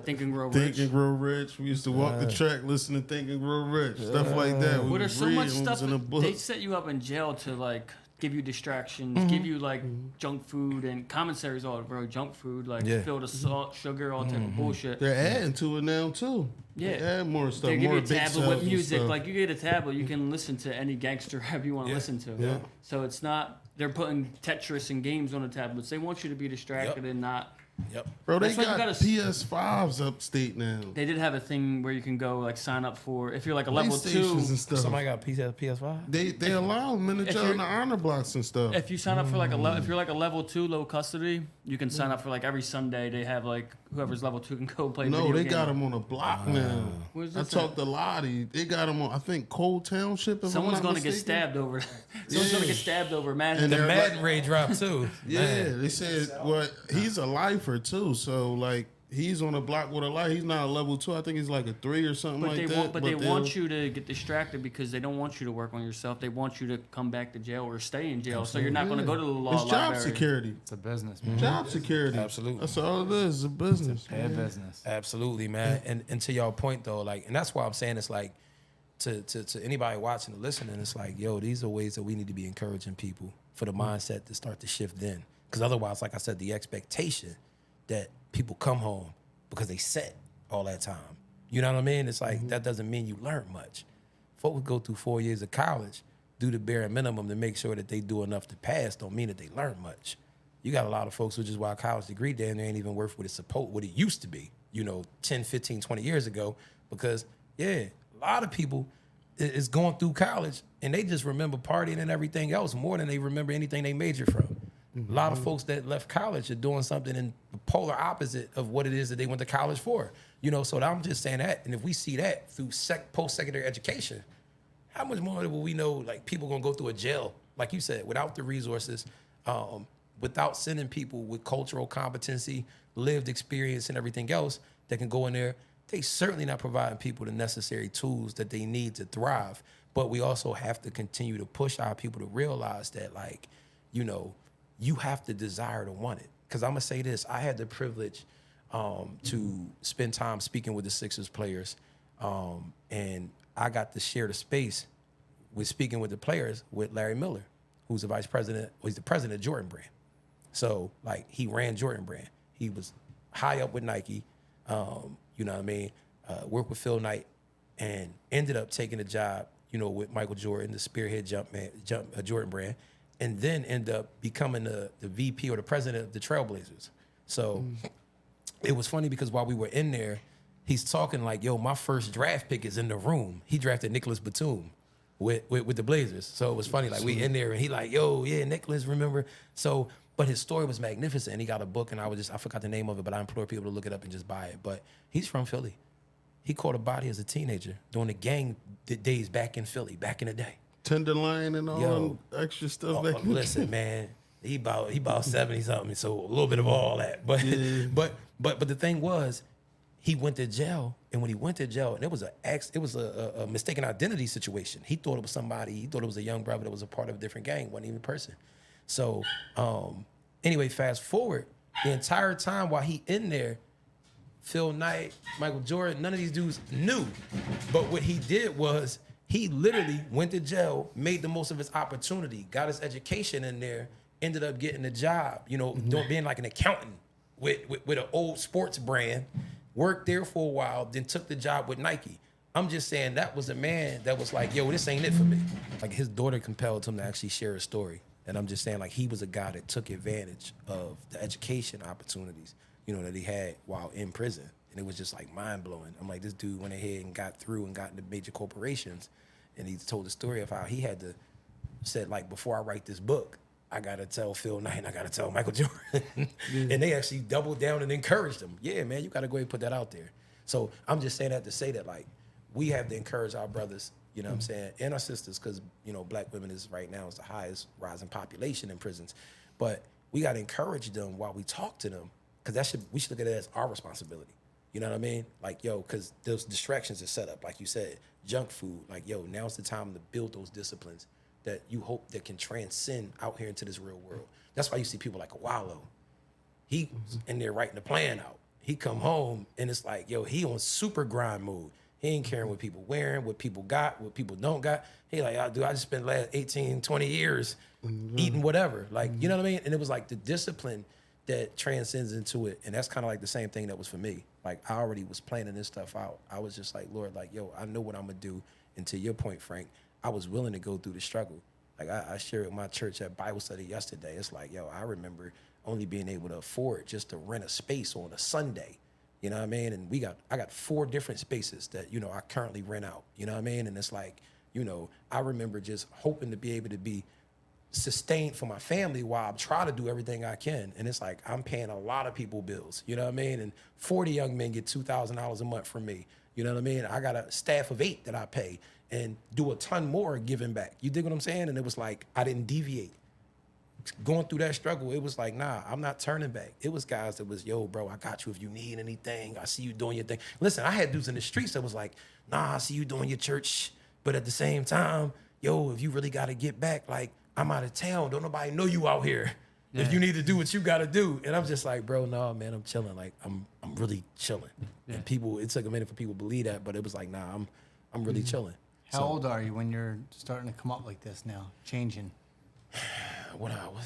Think and Grow Think Rich. and Grow Rich. We used to walk the track, listen to Think and Grow Rich, stuff like that. We Well, there's was so much reading, stuff. in a book. They set you up in jail to like give you distractions, give you like junk food, and commissaries all bro junk food, like filled with salt, sugar, all type of bullshit. They're adding to it now too. Yeah. They add more stuff. They give more you a big tablet with stuff and music. stuff. Like you get a tablet, you can listen to any gangster rap you want to listen to. Yeah. So it's not they're putting Tetris and games on the tablets. They want you to be distracted and not. Yep. Bro, they That's why you got gotta- PS5s upstate now. They did have a thing where you can go like sign up for if you're like a level 2. PlayStations and stuff. Somebody got a PS5? They allow them in the if jail you're- in the honor blocks and stuff. If you sign up for like if you're like a level 2 low custody, you can sign up for like every Sunday. They have like whoever's level 2 can go play. No, video they game. got them on a block now. Where's I this talked to Lottie. They got them on, I think, Cold Township. If Someone's I'm not gonna get mistaken. stabbed over. Someone's gonna get stabbed over Madden. And The they're Madden Ray dropped too. Yeah, Man. they said, well, he's a lifer too. So, like, he's on a block with a light. He's not a level 2. I think he's like a 3 or something But like they that. want, but they want you to get distracted because they don't want you to work on yourself. They want you to come back to jail or stay in jail. So you're not going to go to the law It's job library. security. It's a business, man. Job security. Absolutely. That's all it is. It's a business. Pay a business. Absolutely, man. And to y'all point though, like, and that's why I'm saying it's like to anybody watching or listening, it's like, yo, these are ways that we need to be encouraging people for the mindset to start to shift then. Because otherwise, like I said, the expectation that people come home because they set all that time. You know what I mean? It's like that doesn't mean you learn much. Folks go through 4 years of college, do the bare minimum to make sure that they do enough to pass, don't mean that they learn much. You got a lot of folks who just want a college degree there and they ain't even worth what it used to be, 10, 15, 20 years ago. Because, yeah, a lot of people is going through college and they just remember partying and everything else more than they remember anything they majored from. A lot of folks that left college are doing something in the polar opposite of what it is that they went to college for. So I'm just saying that. And if we see that through post-secondary education, how much more will we know, like, people going to go through a jail, like you said, without the resources, without sending people with cultural competency, lived experience, and everything else that can go in there? They certainly not providing people the necessary tools that they need to thrive. But we also have to continue to push our people to realize that, like, you have to desire to want it. Because I'm going to say this. I had the privilege to spend time speaking with the Sixers players. And I got to share the space with speaking with the players with Larry Miller, who's the vice president, he's the president of Jordan Brand. So, like, he ran Jordan Brand. He was high up with Nike, you know what I mean, worked with Phil Knight, and ended up taking a job, with Michael Jordan, the spearhead Jordan Brand, and then end up becoming the VP or the president of the Trailblazers. So it was funny because while we were in there, he's talking like, yo, my first draft pick is in the room. He drafted Nicholas Batum with the Blazers. So it was funny, like, we in there and he like, yo, yeah, Nicholas, remember? So, but his story was magnificent. And he got a book and I forgot the name of it, but I implore people to look it up and just buy it. But he's from Philly. He caught a body as a teenager during the gang days back in Philly, back in the day. Tenderloin and all extra stuff. Listen, man, he about 70 something, so a little bit of all that. But but the thing was, he went to jail, and when he went to jail, and it was a mistaken identity situation. He thought it was somebody. He thought it was a young brother that was a part of a different gang, wasn't even a person. So anyway, fast forward, the entire time while he in there, Phil Knight, Michael Jordan, none of these dudes knew. But what he did was, he literally went to jail, made the most of his opportunity, got his education in there, ended up getting a job, being like an accountant with an old sports brand, worked there for a while, then took the job with Nike. I'm just saying that was a man that was like, yo, this ain't it for me. Like, his daughter compelled him to actually share a story. And I'm just saying, like, he was a guy that took advantage of the education opportunities, that he had while in prison. And it was just like mind blowing. I'm like, this dude went ahead and got through and got into major corporations. And he told the story of how he had to said, like, before I write this book, I got to tell Phil Knight and I got to tell Michael Jordan. And they actually doubled down and encouraged him. Yeah, man, you got to go ahead and put that out there. So I'm just saying that to say that, like, we have to encourage our brothers, what I'm saying, and our sisters, because, black women is right now is the highest rising population in prisons. But we got to encourage them while we talk to them, because we should look at it as our responsibility. You know what I mean? Like, yo, because those distractions are set up, like you said, junk food. Like, yo, now's the time to build those disciplines that you hope that can transcend out here into this real world. That's why you see people like a Wallow. He in there writing the plan out. He come home and it's like, yo, he on super grind mode. He ain't caring what people wearing, what people got, what people don't got. He like, I just spent the last 18, 20 years eating whatever. Like, you know what I mean? And it was like the discipline that transcends into it. And that's kind of like the same thing that was for me. Like, I already was planning this stuff out. I was just like, Lord, like, yo, I know what I'm going to do. And to your point, Frank, I was willing to go through the struggle. Like, I shared with my church at Bible study yesterday. It's like, yo, I remember only being able to afford just to rent a space on a Sunday. You know what I mean? And I got 4 different spaces that, I currently rent out. You know what I mean? And it's like, I remember just hoping to be able to be sustained for my family while I'm trying to do everything I can. And it's like, I'm paying a lot of people bills, you know what I mean? And 40 young men get $2,000 a month from me. You know what I mean? I got a staff of 8 that I pay and do a ton more giving back. You dig what I'm saying? And it was like, I didn't deviate. going through that struggle, it was like, nah, I'm not turning back. It was guys that was, yo, bro, I got you if you need anything. I see you doing your thing. Listen, I had dudes in the streets that was like, nah, I see you doing your church. But at the same time, yo, if you really got to get back, like, I'm out of town. Don't nobody know you out here. Yeah. If you need to do what you got to do. And I'm just like, bro, no, man, I'm chilling. Like, I'm really chilling. Yeah. And people, it took a minute for people to believe that, but it was like, nah, I'm really chilling. How old are you when you're starting to come up like this now, changing? What I was,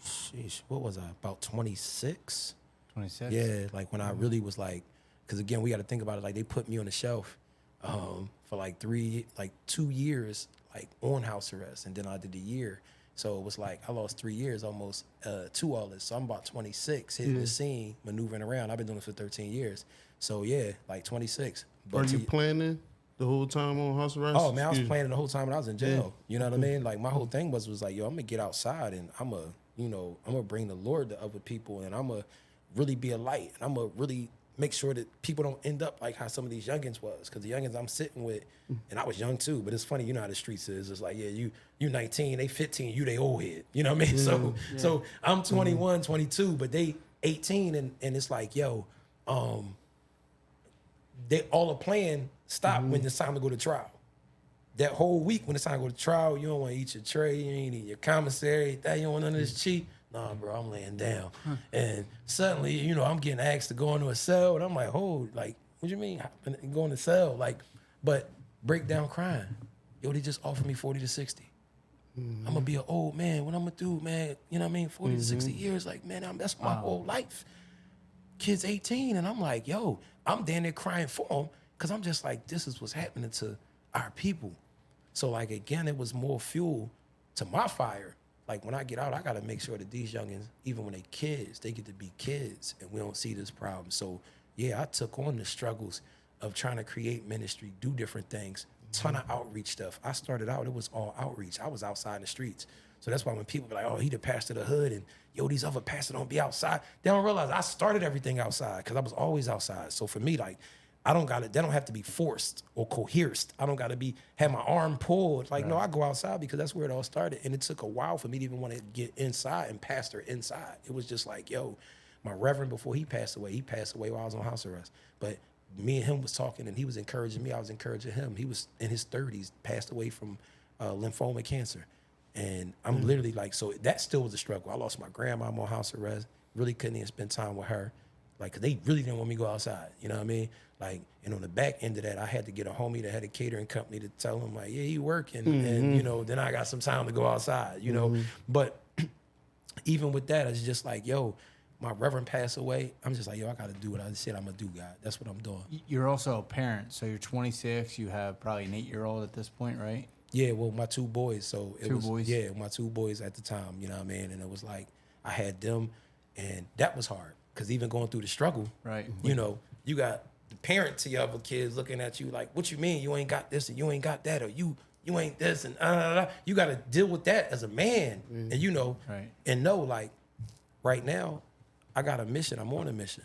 sheesh, what was I, about 26? 26? Yeah, like when I really was like, because again, we got to think about it. Like they put me on the shelf for like 2 years, like on house arrest, and then I did a year. So it was like I lost 3 years almost to all this. So I'm about 26, hitting the scene, maneuvering around. I've been doing it for 13 years. So yeah, like 26. Are you planning the whole time on house arrest? Oh man, I was planning the whole time when I was in jail. You know what I mean? Like my whole thing was like, yo, I'm gonna get outside and I'm gonna bring the Lord to other people, and I'm gonna really be a light, and I'm gonna really make sure that people don't end up like how some of these youngins was. Because the youngins I'm sitting with, and I was young too, but it's funny, you know how the streets is. It's like, yeah, you 19, they 15, you they old head. You know what I mean? So I'm 21, 22, but they 18, and it's like, yo, they all are playing stop when it's time to go to trial. That whole week when it's time to go to trial, you don't want to eat your tray, you ain't eat your commissary, that you don't want none of this cheap. Nah, bro, I'm laying down. And suddenly, you know, I'm getting asked to go into a cell, and I'm like, oh, like, what you mean? Go in the cell? Like, but break down crying. Yo, they just offered me 40 to 60. I'm gonna be an old man. What I'm gonna do, man? You know what I mean? 40 to 60 years, like, man, that's my whole life. Kid's 18, and I'm like, yo, I'm down there crying for him, because I'm just like, this is what's happening to our people. So, like, again, it was more fuel to my fire. Like, when I get out, I got to make sure that these youngins, even when they kids, they get to be kids, and we don't see this problem. So, yeah, I took on the struggles of trying to create ministry, do different things, ton of outreach stuff. I started out, it was all outreach. I was outside in the streets. So that's why when people be like, oh, he the pastor of the hood, and yo, these other pastors don't be outside, they don't realize I started everything outside, because I was always outside. So for me, like, they don't have to be forced or coerced. I don't got to have my arm pulled. Like, no, I go outside because that's where it all started. And it took a while for me to even want to get inside and pastor inside. It was just like, yo, my reverend, before he passed away while I was on house arrest. But me and him was talking, and he was encouraging me. I was encouraging him. He was in his 30s, passed away from lymphoma cancer. And I'm literally like, so that still was a struggle. I lost my grandma on house arrest. Really couldn't even spend time with her. Like, 'cause they really didn't want me to go outside. You know what I mean? Like, and on the back end of that, I had to get a homie that had a catering company to tell him, like, yeah, you working. And, you know, then I got some time to go outside, you know? But even with that, it's just like, yo, my reverend passed away. I'm just like, yo, I got to do what I said I'm going to do, God. That's what I'm doing. You're also a parent, so you're 26. You have probably an 8-year-old at this point, right? Yeah, well, my two boys. So it Two was, boys? yeah, my two boys at the time, you know what I mean? And it was like, I had them, and that was hard. Because even going through the struggle, Right. you know, you got the parent to your other kids looking at you like, what you mean you ain't got this and you ain't got that, or you ain't this, and you got to deal with that as a man. And you know, Right. and know, like, right now, I got a mission. I'm on a mission.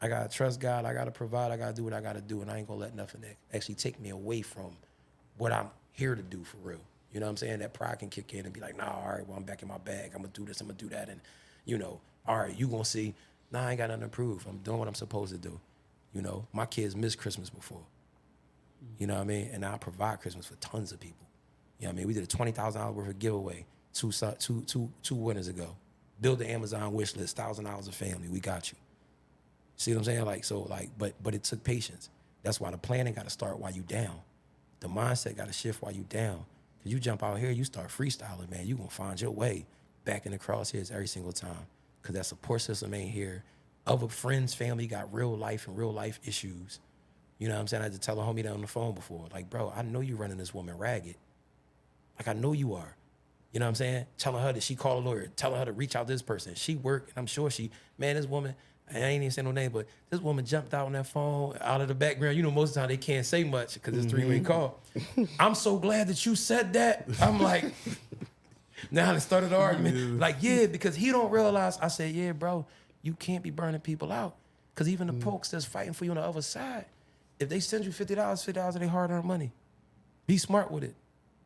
I got to trust God. I got to provide. I got to do what I got to do. And I ain't going to let nothing actually take me away from what I'm here to do for real. You know what I'm saying? That pride can kick in and be like, nah, all right, well, I'm back in my bag. I'm going to do this. I'm going to do that. And, you know, all right, you going to see, nah, I ain't got nothing to prove. I'm doing what I'm supposed to do. You know, my kids missed Christmas before. You know what I mean? And I provide Christmas for tons of people. You know what I mean? We did a $20,000 worth of giveaway two winters ago. Build the Amazon wish list, $1,000 a family. We got you. See what I'm saying? Like, so, like, but it took patience. That's why the planning got to start while you down. The mindset got to shift while you down. Cause you jump out here, you start freestyling, man. You gonna find your way back in the crosshairs every single time. Cause that support system ain't here. Other friends, family got real life and real life issues. You know what I'm saying? I had to tell a homie that on the phone before. Like, bro, I know you running this woman ragged. Like, I know you are. You know what I'm saying? Telling her that she call a lawyer, telling her to reach out to this person. She worked, and I'm sure this woman, I ain't even saying no name, but this woman jumped out on that phone, out of the background. You know, most of the time they can't say much because it's three-way call. I'm so glad that you said that. I'm like, now they started the argument. Like, yeah, because he don't realize. I said, yeah, bro, you can't be burning people out. Because even the folks that's fighting for you on the other side, if they send you $50, $50 of their hard-earned money. Be smart with it.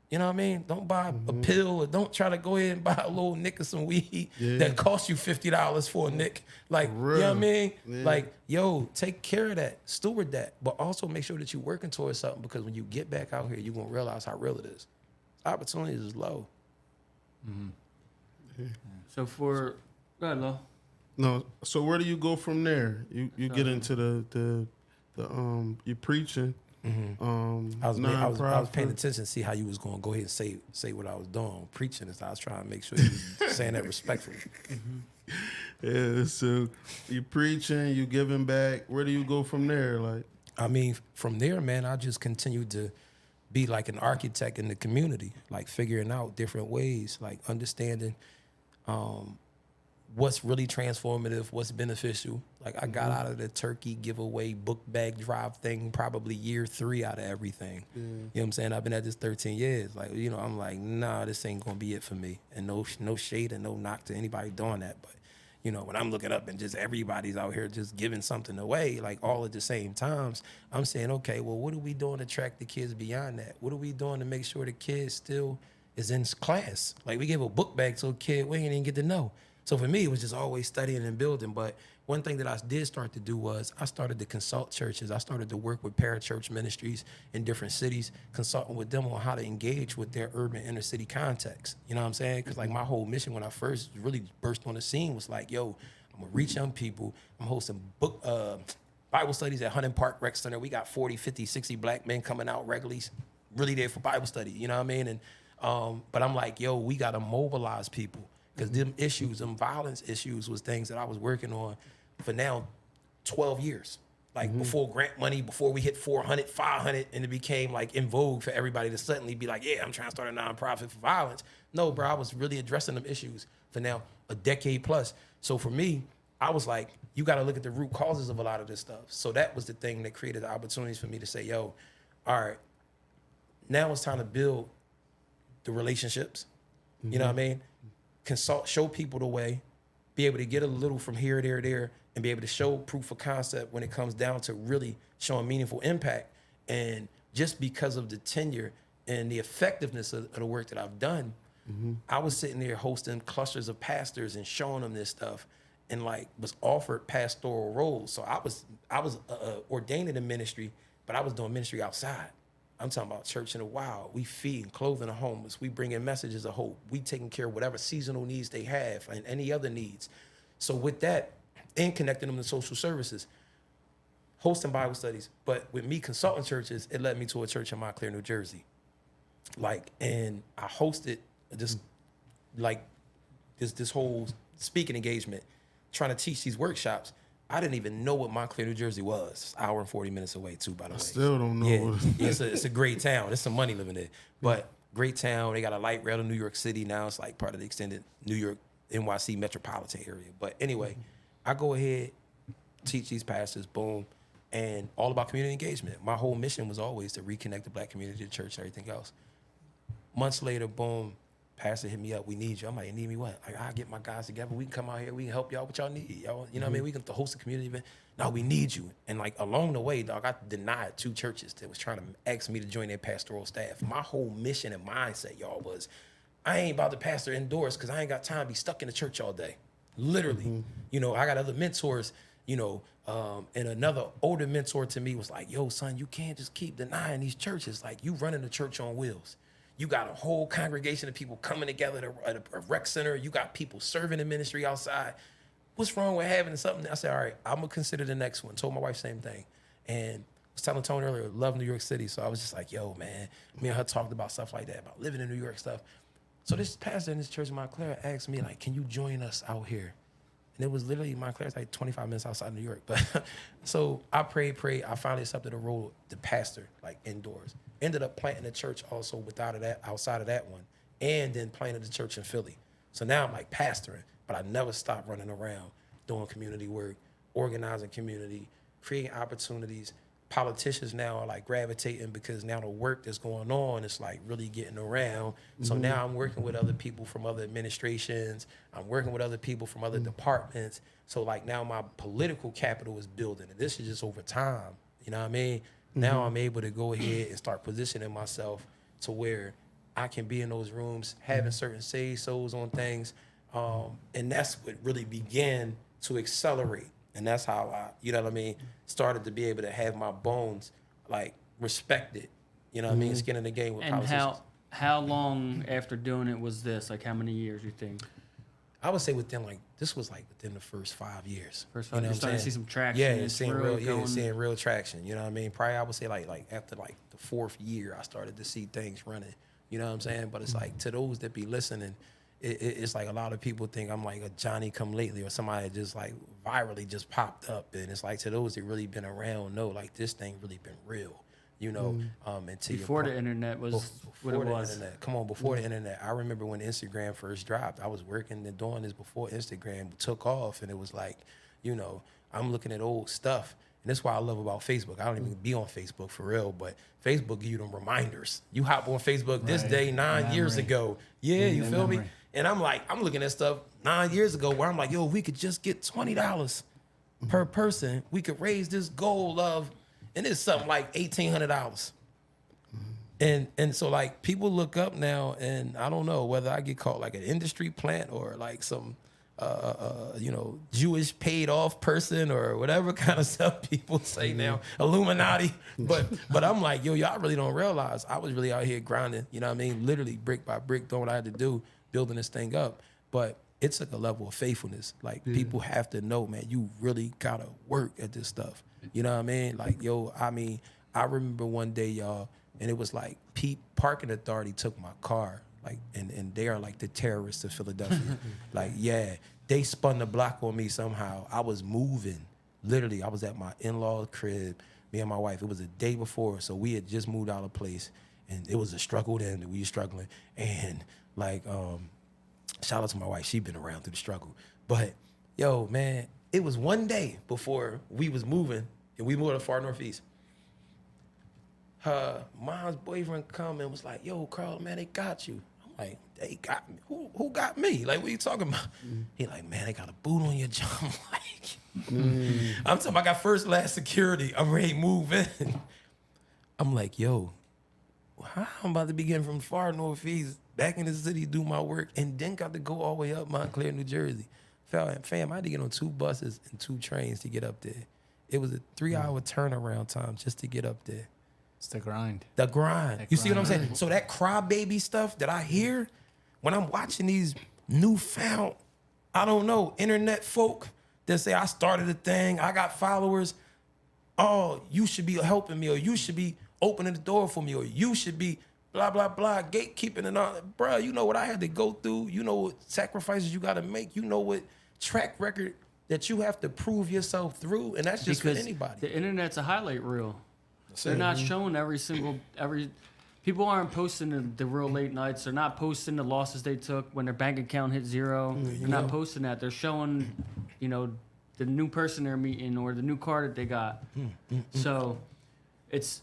You know what I mean? Don't buy a pill, or don't try to go ahead and buy a little nick of some weed that costs you $50 for a nick. Like, you know what I mean? Yeah. Like, yo, take care of that, steward that, but also make sure that you're working towards something, because when you get back out here, you're gonna realize how real it is. Opportunities is low. So for go ahead, Lo. No, so where do you go from there? You get into the you preaching. I was nonprofit. paying attention to see how you was gonna go ahead and say what I was doing, preaching, and I was trying to make sure you was saying that respectfully. Yeah, so you preaching, you giving back. Where do you go from there? Like, I mean, from there, man, I just continued to be like an architect in the community, like figuring out different ways, like understanding what's really transformative, what's beneficial. Like I got out of the turkey giveaway book bag drive thing probably year 3 out of everything. You know what I'm saying? I've been at this 13 years. Like, you know, I'm like, nah, this ain't gonna be it for me. And no shade and no knock to anybody doing that. But, you know, when I'm looking up and just everybody's out here just giving something away, like all at the same times, I'm saying, okay, well, what are we doing to track the kids beyond that? What are we doing to make sure the kid still is in class? Like we gave a book bag to a kid we ain't even get to know. So for me, it was just always studying and building. But one thing that I did start to do was I started to consult churches. I started to work with parachurch ministries in different cities, consulting with them on how to engage with their urban inner city context. You know what I'm saying? Because like my whole mission when I first really burst on the scene was like, yo, I'm gonna reach young people. I'm hosting Bible studies at Hunting Park Rec Center. We got 40, 50, 60 black men coming out regularly, really there for Bible study. You know what I mean? And but I'm like, yo, we gotta mobilize people. Because them issues, them violence issues was things that I was working on for now 12 years. Like before grant money, before we hit 400, 500, and it became like in vogue for everybody to suddenly be like, yeah, I'm trying to start a nonprofit for violence. No, bro, I was really addressing them issues for now a decade plus. So for me, I was like, you got to look at the root causes of a lot of this stuff. So that was the thing that created the opportunities for me to say, yo, all right, now it's time to build the relationships. You know what I mean? Consult, show people the way, be able to get a little from here, there, and be able to show proof of concept when it comes down to really showing meaningful impact. And just because of the tenure and the effectiveness of the work that I've done, I was sitting there hosting clusters of pastors and showing them this stuff, and like was offered pastoral roles. So I was ordained in the ministry, but I was doing ministry outside. I'm talking about church in the wild. We feed and clothing the homeless. We bring in messages of hope. We taking care of whatever seasonal needs they have and any other needs. So with that, and connecting them to social services, hosting Bible studies. But with me consulting churches, it led me to a church in Montclair, New Jersey. Like, and I hosted this whole speaking engagement, trying to teach these workshops. I didn't even know what Montclair, New Jersey was. It's an hour and 40 minutes away, too, by the way. Still don't know. Yeah, it's a great town. There's some money living there. But great town. They got a light rail to New York City now. It's like part of the extended New York, NYC metropolitan area. But anyway, I go ahead, teach these pastors, boom, and all about community engagement. My whole mission was always to reconnect the black community, the church, everything else. Months later, boom, pastor hit me up. We need you. I'm like, you need me what? Like, I'll get my guys together. We can come out here. We can help y'all what y'all need. Y'all, you know what I mean? We can host a community event. No, we need you. And like along the way, dog, I denied 2 churches that was trying to ask me to join their pastoral staff. My whole mission and mindset, y'all, was I ain't about to pastor indoors because I ain't got time to be stuck in the church all day. Literally. You know, I got other mentors, you know, and another older mentor to me was like, yo, son, you can't just keep denying these churches. Like, you running the church on wheels. You got a whole congregation of people coming together at a rec center. You got people serving in ministry outside. What's wrong with having something? I said, all right, I'm going to consider the next one. Told my wife same thing. And I was telling Tony earlier, love New York City. So I was just like, yo, man, me and her talked about stuff like that, about living in New York stuff. So this pastor in this church in Montclair asked me, like, can you join us out here? And it was literally, Montclair's like 25 minutes outside New York. But so I prayed. I finally accepted a role to pastor, like indoors. Ended up planting a church also outside of that one, and then planted the church in Philly. So now I'm like pastoring, but I never stopped running around doing community work, organizing community, creating opportunities. Politicians now are like gravitating because now the work that's going on is like really getting around. So now I'm working with other people from other administrations. I'm working with other people from other departments. So like now my political capital is building, and this is just over time. You know what I mean? Now I'm able to go ahead and start positioning myself to where I can be in those rooms having certain say-sos on things. And that's what really began to accelerate. And that's how I, you know what I mean, started to be able to have my bones like respected, you know what I mean, skin in the game with And politicians. how long after doing it was this? Like how many years you think? I would say within within the first 5 years. First You five, know you're what I'm starting to saying? see some traction. Yeah, It's seeing really going. seeing real traction. You know what I mean? Probably I would say like after like the 4th year, I started to see things running. You know what I'm saying? But it's like to those that be listening, it's like a lot of people think I'm like a Johnny come lately or somebody that just like virally just popped up. And it's like to those that really been around know like this thing really been real. You know, and to Before your the internet was what before it the was. internet. Come on, before the internet. I remember when Instagram first dropped. I was working and doing this before Instagram took off, and it was like, you know, I'm looking at old stuff. And that's why I love about Facebook. I don't even be on Facebook for real, but Facebook give you them reminders. You hop on Facebook this Right. day 9 years Memory. ago. Yeah, you Yeah, feel me? memory. And I'm like, I'm looking at stuff 9 years ago where I'm like, yo, we could just get $20 per person. We could raise this goal of, and it's something like $1,800. And so like people look up now, and I don't know whether I get called like an industry plant or like some you know, Jewish paid off person or whatever kind of stuff people say now, Illuminati. But I'm like, yo, y'all really don't realize I was really out here grinding, you know what I mean? Literally brick by brick, doing what I had to do, building this thing up. But it took a level of faithfulness. Like people have to know, man, you really gotta work at this stuff. You know what I mean? Like, yo, I mean, I remember one day, y'all, and it was like Pete Parking Authority took my car, like, and they are like the terrorists of Philadelphia. Like, yeah, they spun the block on me somehow. I was moving. Literally, I was at my in-laws' crib, me and my wife. It was a day before, so we had just moved out of place, and it was a struggle then. We were struggling, and like, shout out to my wife. She been around through the struggle. But, yo, man, it was one day before we was moving, and we moved to far northeast. Her mom's boyfriend come and was like, yo, Carl, man, they got you. I'm like, they got me? Who got me? Like, what are you talking about? He like, man, they got a boot on your jaw. I'm like, I'm talking, I got first, last security. I'm ready to move in. I'm like, yo, how I'm about to be getting from far northeast back in the city to do my work and then got to go all the way up Montclair, New Jersey. Fam, I had to get on 2 buses and 2 trains to get up there. It was a 3-hour turnaround time just to get up there. It's the grind. The grind. That You see what I'm grind. saying? So that crybaby stuff that I hear when I'm watching these newfound, I don't know, internet folk that say I started a thing, I got followers. Oh, you should be helping me, or you should be opening the door for me, or you should be blah, blah, blah, gatekeeping and all. Bruh, you know what I had to go through. You know what sacrifices you got to make. You know what track record that you have to prove yourself through. And that's just Because for anybody. the internet's a highlight reel. They're not showing every people aren't posting the real late nights. They're not posting the losses they took when their bank account hit zero. They're not posting that. They're showing, you know, the new person they're meeting or the new car that they got. So it's,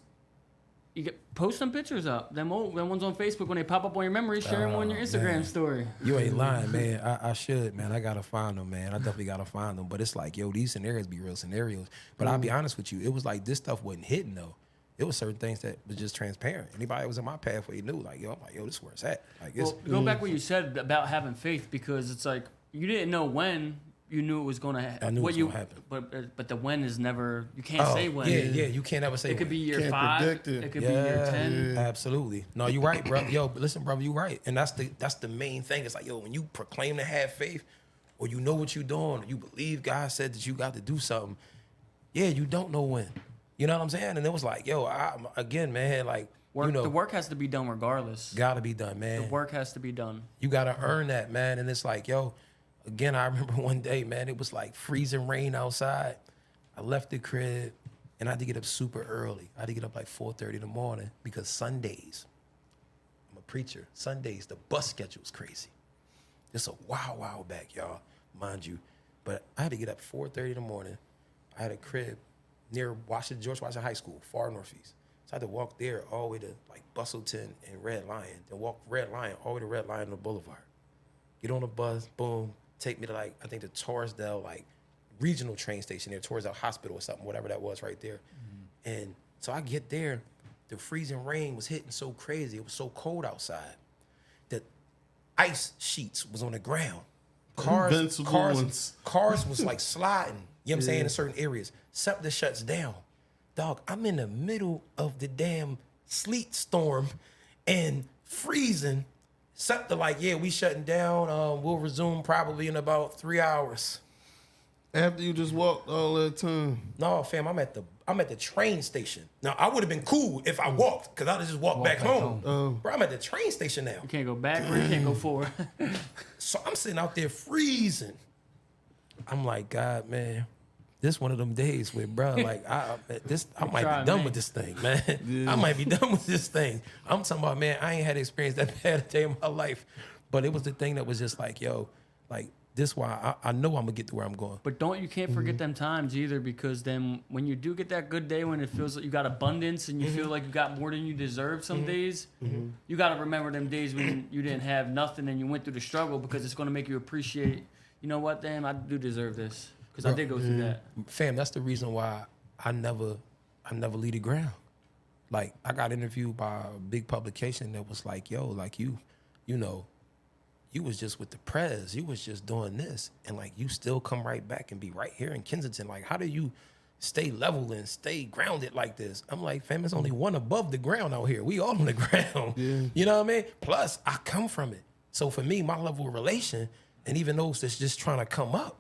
post some pictures up. Them ones on Facebook, when they pop up on your memory, share them on your Instagram man. story. You ain't lying, man. I should, man. I gotta find them, man. I definitely gotta find them. But it's like, yo, these scenarios be real scenarios. But I'll be honest with you, it was like this stuff wasn't hidden though. It was certain things that was just transparent. Anybody that was in my pathway knew, like, yo, I'm like, yo, this is where it's at. Like, it's, Well, go back what you said about having faith, because it's like you didn't know when. You knew it was going to happen. I knew it was gonna happen. But the when is never. You can't say when. Yeah, you can't ever say It could be when. year Can't 5. predict it. It could be year 10. Absolutely. No, you're right, bro. Yo, but listen, brother, you're right. And that's the main thing. It's like, yo, when you proclaim to have faith, or you know what you're doing, or you believe God said that you got to do something, yeah, you don't know when. You know what I'm saying? And it was like, yo, again, man, like, Work, you know, the work has to be done regardless. gotta be done, man. The work has to be done. You gotta earn that, man. And it's like, yo, again, I remember one day, man, it was like freezing rain outside. I left the crib and I had to get up super early. I had to get up like 4:30 in the morning because Sundays, I'm a preacher. Sundays, the bus schedule's crazy. It's a while back, y'all, mind you. But I had to get up 4:30 in the morning. I had a crib near George Washington High School, far northeast. So I had to walk there all the way to like Bustleton and Red Lion, then walk Red Lion all the way to Red Lion on the Boulevard. Get on the bus, boom, take me to like, I think the Torresdale like regional train station there, Torresdale Hospital or something, whatever that was right there. And so I get there, the freezing rain was hitting so crazy. It was so cold outside. ice sheets was on the ground. Invincible ones. Cars was like sliding, you know what I'm saying, in certain areas. SEPTA shuts down. Dog, I'm in the middle of the damn sleet storm and freezing. SEPTA like, yeah, we shutting down. We'll resume probably in about 3 hours. After you just walked all that time. No, fam, I'm at the train station. Now, I would have been cool if I walked, because I'd have just walked back home. Bro, I'm at the train station now. You can't go backward, you can't go forward. So I'm sitting out there freezing. I'm like, God, man, this one of them days where, bro, like, I might be done with this thing, man. I might be done with this thing. I'm talking about, man, I ain't had experience that bad a day in my life. But it was the thing that was just like, yo, like, this why I know I'm gonna get to where I'm going. But you can't forget them times either, because then when you do get that good day, when it feels like you got abundance and you feel like you got more than you deserve some days, you got to remember them days when you didn't have nothing and you went through the struggle, because it's going to make you appreciate, you know what, damn, I do deserve this, because I did go through that. Fam, that's the reason why I never leave the ground. Like, I got interviewed by a big publication that was like, yo, like you know, you was just with the prez, you was just doing this, and like you still come right back and be right here in Kensington. Like, how do you stay level and stay grounded like this? I'm like, fam, there's only one above the ground out here. We all on the ground. Yeah. You know what I mean? Plus, I come from it. So for me, my level of relation, and even those that's just trying to come up,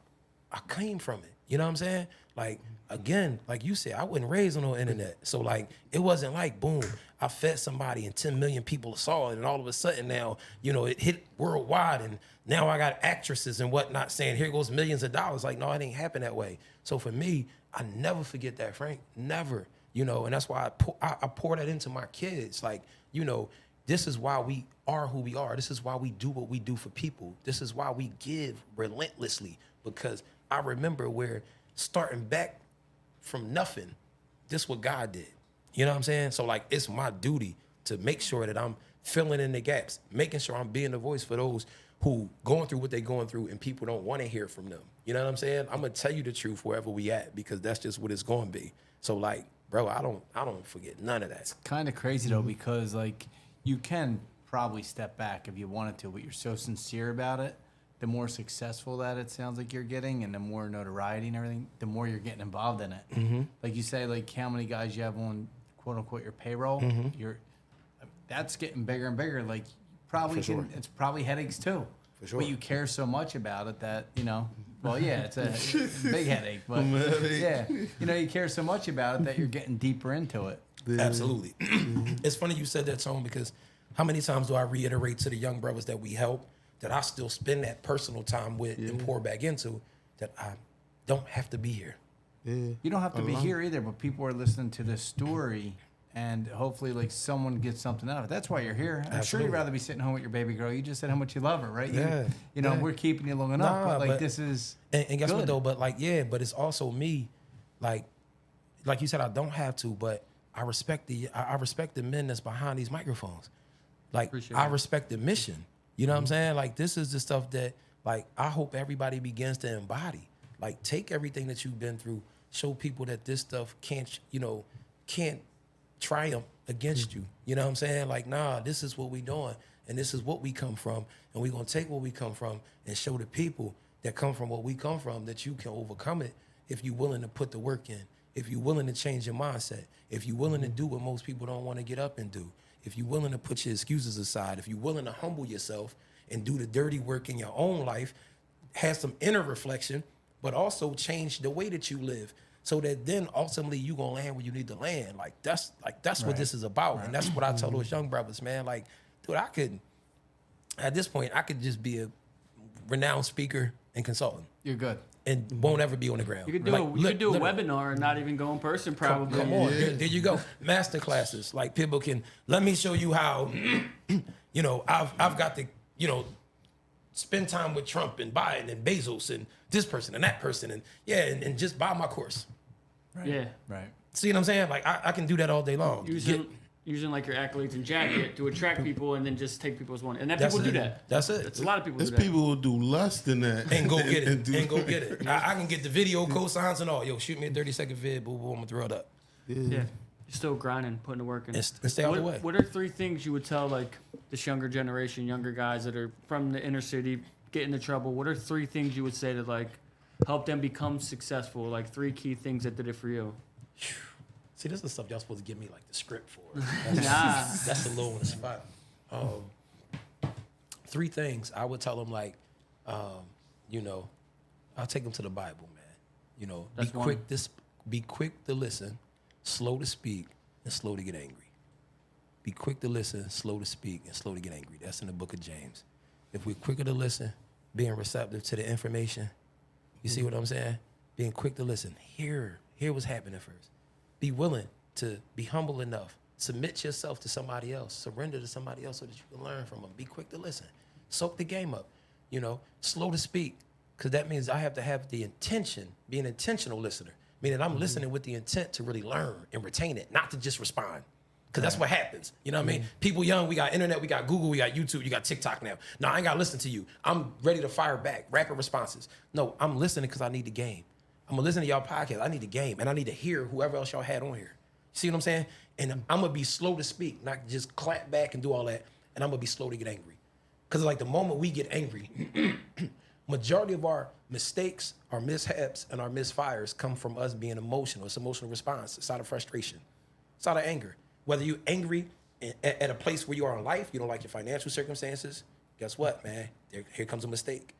I came from it. You know what I'm saying? Like, again, like you said, I wasn't raised on no internet. So like, it wasn't like, boom, I fed somebody and 10 million people saw it, and all of a sudden now, you know, it hit worldwide, and now I got actresses and whatnot saying, here goes millions of dollars. Like, no, it ain't happen that way. So for me, I never forget that, Frank, never, you know, and that's why I pour that into my kids. Like, you know, this is why we are who we are. This is why we do what we do for people. This is why we give relentlessly, because I remember where starting back from nothing, this is what God did. You know what I'm saying? So like, it's my duty to make sure that I'm filling in the gaps, making sure I'm being the voice for those who going through what they're going through and people don't want to hear from them. You know what I'm saying? I'm gonna tell you the truth wherever we at, because that's just what it's gonna be. So like, bro, I don't forget none of that. It's kind of crazy though, because like you can probably step back if you wanted to, but you're so sincere about it. The more successful that it sounds like you're getting, and the more notoriety and everything, the more you're getting involved in it. Like you say, like how many guys you have on quote unquote your payroll, that's getting bigger and bigger. Like probably it's probably headaches too. For sure. But you care so much about it that, you know, well, yeah, it's a big headache, but yeah, you know, you care so much about it that you're getting deeper into it. Absolutely. It's funny you said that, Tone, because how many times do I reiterate to the young brothers that we help, that I still spend that personal time with and pour back into, that I don't have to be here. You don't have to be here either, but people are listening to this story, and hopefully like someone gets something out of it. That's why you're here. I'm sure you'd rather be sitting home with your baby girl. You just said how much you love her, right? You know, we're keeping you long enough, but like this is and guess what though? But like, yeah, but it's also me, like you said, I don't have to, but I respect the men that's behind these microphones. Like, I respect the mission. You know what I'm saying? Like, this is the stuff that, like, I hope everybody begins to embody. Like, take everything that you've been through, show people that this stuff can't triumph against you. You know what I'm saying? Like, nah, this is what we doing, and this is what we come from, and we're going to take what we come from and show the people that come from what we come from that you can overcome it if you're willing to put the work in, if you're willing to change your mindset, if you're willing to do what most people don't want to get up and do, if you're willing to put your excuses aside, if you're willing to humble yourself and do the dirty work in your own life, have some inner reflection, but also change the way that you live, so that then ultimately you gonna land where you need to land. Like that's what this is about. And that's what I tell those young brothers, man. Like, dude, at this point, I could just be a renowned speaker and consultant. You're good. And won't ever be on the ground. You could do a webinar and not even go in person, probably. Come on, there you go. Master classes. Like, people can, let me show you how, you know, I've got to, you know, spend time with Trump and Biden and Bezos and this person and that person, and and just buy my course. Right. Yeah. Right. See what I'm saying? Like, I can do that all day long. Using like your accolades and jacket to attract people, and then just take people's money. And people do that. That's it. It's a lot of people do that. There's people who do less than that. And go get it. And go get it. I can get the video cosigns and all. Yo, shoot me a 30-second vid, boo, boo, I'm going to throw it up. Yeah. You're still grinding, putting the work in. And stay out of the way. What are 3 things you would tell, like, this younger generation, younger guys that are from the inner city, get into trouble, what are 3 things you would say to like help them become successful? Like 3 key things that did it for you. See, this is the stuff y'all supposed to give me like the script for. Nah. That's a little on the spot. 3 things I would tell them, like, you know, I'll take them to the Bible, man. You know, That's be quick to listen, slow to speak, and slow to get angry. Be quick to listen, slow to speak, and slow to get angry. That's in the book of James. If we're quicker to listen, being receptive to the information, you see what I'm saying? Being quick to listen, hear what's happening first. Be willing to be humble enough. Submit yourself to somebody else. Surrender to somebody else so that you can learn from them. Be quick to listen. Soak the game up. You know, slow to speak, because that means I have to have the intention, be an intentional listener, meaning I'm listening with the intent to really learn and retain it, not to just respond. Because that's what happens. You know what I mean? People young, we got internet, we got Google, we got YouTube, you got TikTok now. No, I ain't got to listen to you. I'm ready to fire back, rapid responses. No, I'm listening because I need the game. I'm going to listen to y'all podcast. I need the game, and I need to hear whoever else y'all had on here. See what I'm saying? And I'm going to be slow to speak, not just clap back and do all that. And I'm going to be slow to get angry. Because like the moment we get angry, majority of our mistakes, our mishaps, and our misfires come from us being emotional. It's emotional response. It's out of frustration. It's out of anger. Whether you're angry at a place where you are in life, you don't like your financial circumstances, guess what, man? Here comes a mistake.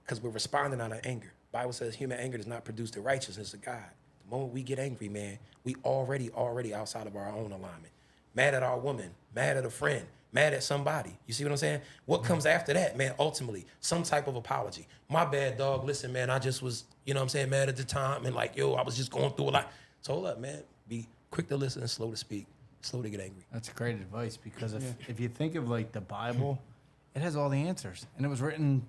Because we're responding out of anger. Bible says human anger does not produce the righteousness of God. The moment we get angry, man, we already outside of our own alignment. Mad at our woman, mad at a friend, mad at somebody. You see what I'm saying? What comes after that, man, ultimately, some type of apology. My bad, dog. Listen, man, I just was, you know what I'm saying, mad at the time. And like, yo, I was just going through a lot. So hold up, man. Be quick to listen and slow to speak. Slow to get angry. That's great advice, because if you think of like the Bible, it has all the answers, and it was written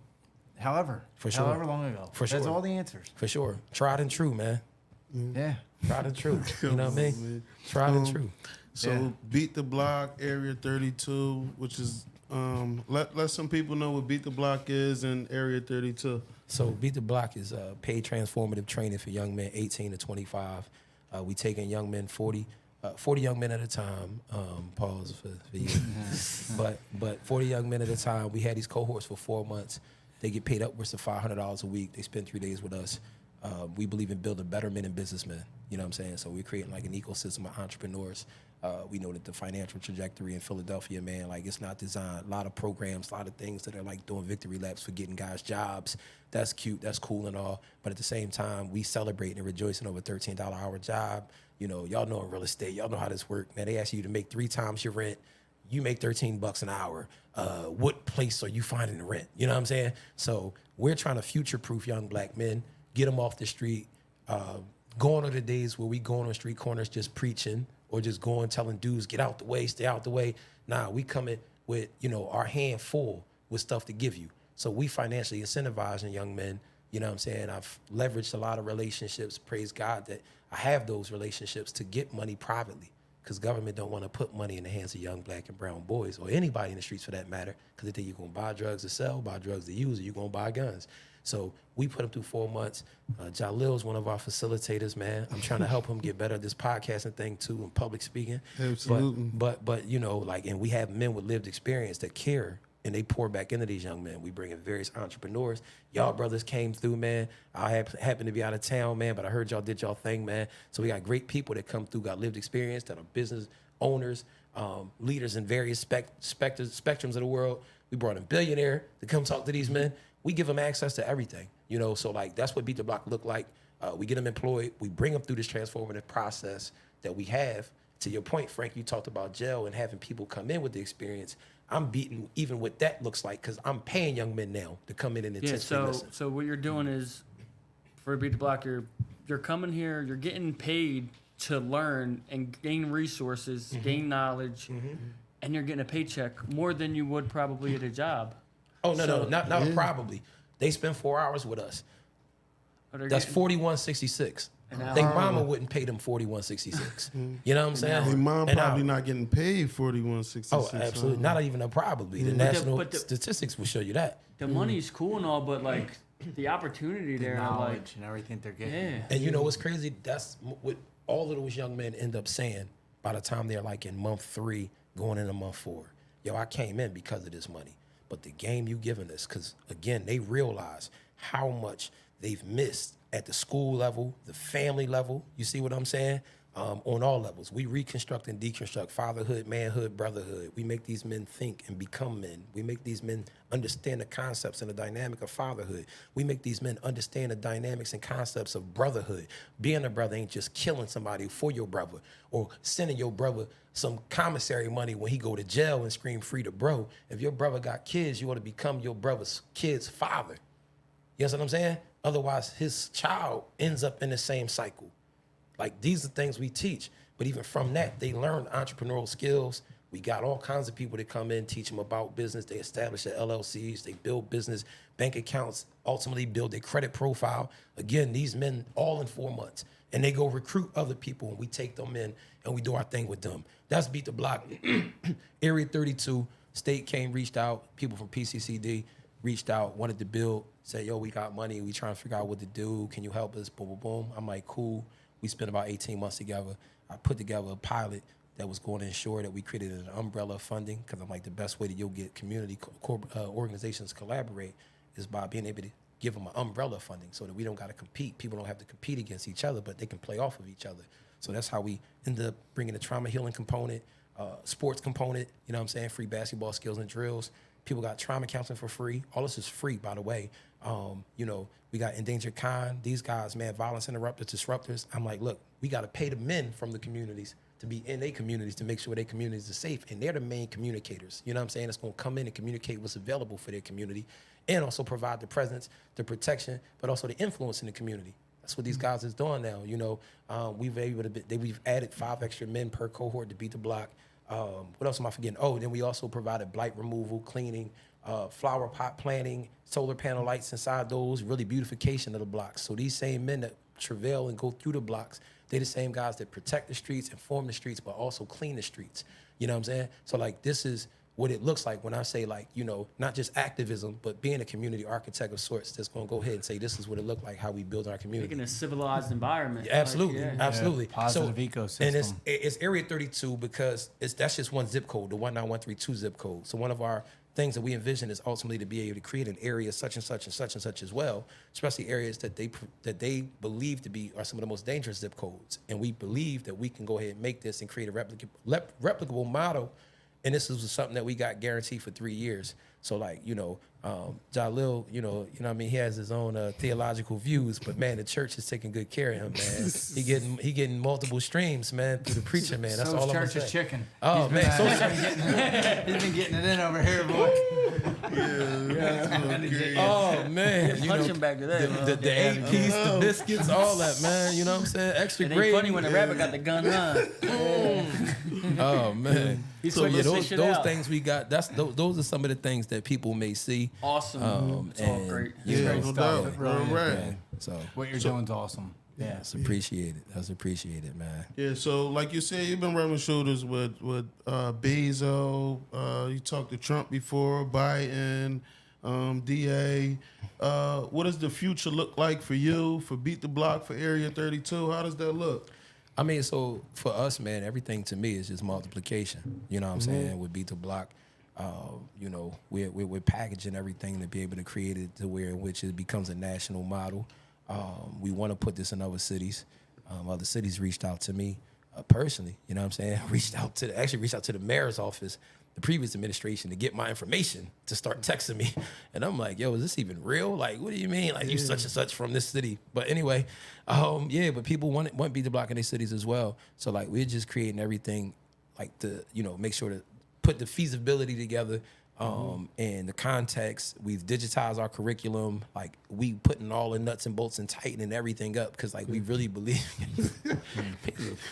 however long ago. For sure. It has all the answers. For sure. Tried and true, man. Yeah. Tried and true. You know what I mean? Tried and true. So Beat the Block, Area 32, which is let some people know what Beat the Block is in Area 32. So Beat the Block is paid transformative training for young men 18 to 25. We taking young men 40 young men at a time. Pause for you. but 40 young men at a time. We had these cohorts for 4 months. They get paid upwards of $500 a week. They spend 3 days with us. We believe in building better men and businessmen. You know what I'm saying? So we're creating like an ecosystem of entrepreneurs. We know that the financial trajectory in Philadelphia, man, like it's not designed. A lot of programs, a lot of things that are like doing victory laps for getting guys jobs. That's cute, that's cool and all. But at the same time, we celebrate and rejoicing over a $13 hour job. You know, y'all know in real estate, y'all know how this works. Man, they ask you to make 3 times your rent. You make $13 an hour. What place are you finding the rent? You know what I'm saying? So we're trying to future-proof young black men, get them off the street, going on the days where we going on street corners just preaching or just going telling dudes, get out the way, stay out the way. Nah, we coming with, you know, our hand full with stuff to give you. So we financially incentivizing young men. You know what I'm saying? I've leveraged a lot of relationships. Praise God that I have those relationships to get money privately, because government don't want to put money in the hands of young black and brown boys, or anybody in the streets for that matter, because they think you're going to buy drugs to sell, buy drugs to use, or you're going to buy guns. So we put him through 4 months. Jalil's one of our facilitators, man. I'm trying to help him get better at this podcasting thing too, and public speaking. Absolutely. But you know, like, and we have men with lived experience that care, and they pour back into these young men. We bring in various entrepreneurs. Y'all brothers came through, man. I happened to be out of town, man, but I heard y'all did y'all thing, man. So we got great people that come through, got lived experience, that are business owners, leaders in various spectrums of the world. We brought a billionaire to come talk to these men. We give them access to everything, you know. So like that's what Beat the Block look like. We get them employed. We bring them through this transformative process that we have. To your point, Frank, you talked about jail and having people come in with the experience. I'm beating even what that looks like, because I'm paying young men now to come in and intensely listen. So what you're doing is, for Beat the Block, you're coming here, you're getting paid to learn and gain resources, gain knowledge, and you're getting a paycheck more than you would probably at a job. Oh no, not probably. They spend 4 hours with us. That's $41.66. Their mama wouldn't pay them $41.66. You know what I'm saying? Their mom probably not getting paid $41.66. Oh, absolutely. Not even probably. The national statistics will show you that. The money's cool and all, but like the opportunity The there, knowledge like, and everything they're getting. yeah. And you know what's crazy? That's what all of those young men end up saying by the time they're like in month 3, going into month 4. yo, I came in because of this money. But the game you giving us, because again, they realize how much they've missed at the school level, the family level. You see what I'm saying? On all levels. We reconstruct and deconstruct fatherhood, manhood, brotherhood. We make these men think and become men. We make these men understand the concepts and the dynamic of fatherhood. We make these men understand the dynamics and concepts of brotherhood. Being a brother ain't just killing somebody for your brother or sending your brother some commissary money when he go to jail and scream free to bro. If your brother got kids, you ought to become your brother's kid's father. You know what I'm saying? Otherwise, his child ends up in the same cycle. Like, these are things we teach. But even from that, they learn entrepreneurial skills. We got all kinds of people that come in, teach them about business. They establish their LLCs. They build business bank accounts, ultimately build their credit profile. Again, these men all in 4 months. And they go recruit other people, and we take them in, and we do our thing with them. That's Beat the Block. Area 32, state reached out. People from PCCD reached out, wanted to build, said, yo, we got money. We trying to figure out what to do. Can you help us? Boom, boom, boom. I'm like, cool. We spent about 18 months together. I put together a pilot that was going to ensure that we created an umbrella funding, because I'm like, the best way that you'll get community organizations to collaborate is by being able to give them an umbrella funding so that we don't got to compete. People don't have to compete against each other, but they can play off of each other. So that's how we ended up bringing the trauma healing component, sports component, you know what I'm saying, free basketball skills and drills. People got trauma counseling for free. All this is free, by the way. You know, we got endangered kind. These guys, man, violence interrupters, disruptors. I'm like, look, we got to pay the men from the communities to be in their communities to make sure their communities are safe. And they're the main communicators. You know what I'm saying? It's going to come in and communicate what's available for their community and also provide the presence, the protection, but also the influence in the community. That's what these guys is doing now. You know, we've added 5 extra men per cohort to Beat the Block. What else am I forgetting? Oh, then we also provided blight removal, cleaning, flower pot planting, solar panel lights inside those, really beautification of the blocks. So these same men that travail and go through the blocks, they're the same guys that protect the streets, inform the streets, but also clean the streets. You know what I'm saying? So like, this is what it looks like when I say, like, you know, not just activism, but being a community architect of sorts that's going to go ahead and say, this is what it looked like, how we build our community. Making a civilized environment. Yeah, absolutely, Like, absolutely. Positive ecosystem. And it's Area 32 because that's just one zip code, the 19132 zip code. So one of our things that we envision is ultimately to be able to create an area such and such and such and such as well, especially areas that they believe to be are some of the most dangerous zip codes. And we believe that we can go ahead and make this and create a replicable model. And this is something that we got guaranteed for 3 years. So, like, you know, Jalil, you know what I mean, he has his own theological views, but man, the church is taking good care of him, man. he getting multiple streams, man, through the preacher, man. That's all I'm gonna say. Church's chicken. Oh man, He's been getting it in over here, boy. oh man, you Punch know, him back to that. the 8-piece, the biscuits, all that, man. You know what I'm saying? Extra It ain't gravy. funny when the rapper got the gun on. Oh man. He So yeah, switched this shit those out. things we got. Those are some of the things that people may see. Awesome. It's all and, great. you Yeah, know, great no stuff. doubt. It really is, Right. man. So What you're doing is awesome. Yeah. that's appreciated. That's appreciated, man. Yeah, so like you said, you've been rubbing shoulders with Bezos. You talked to Trump before, Biden, DA. What does the future look like for you, for Beat the Block, for Area 32? How does that look? I mean, so for us, man, everything to me is just multiplication. You know what I'm saying? With Beat the Block, you know, we're packaging everything to be able to create it to where in which it becomes a national model. We want to put this in other cities. Other cities reached out to me personally. You know what I'm saying? Reached out to the mayor's office, the previous administration, to get my information, to start texting me. And I'm like, yo, is this even real? Like, what do you mean? Like, you such and such from this city. But anyway, yeah, but people want Beat the Block in their cities as well. So, like, we're just creating everything, like, to, you know, make sure to put the feasibility together and the context. We've digitized our curriculum. Like, we putting all the nuts and bolts and tightening everything up because, like, we really believe.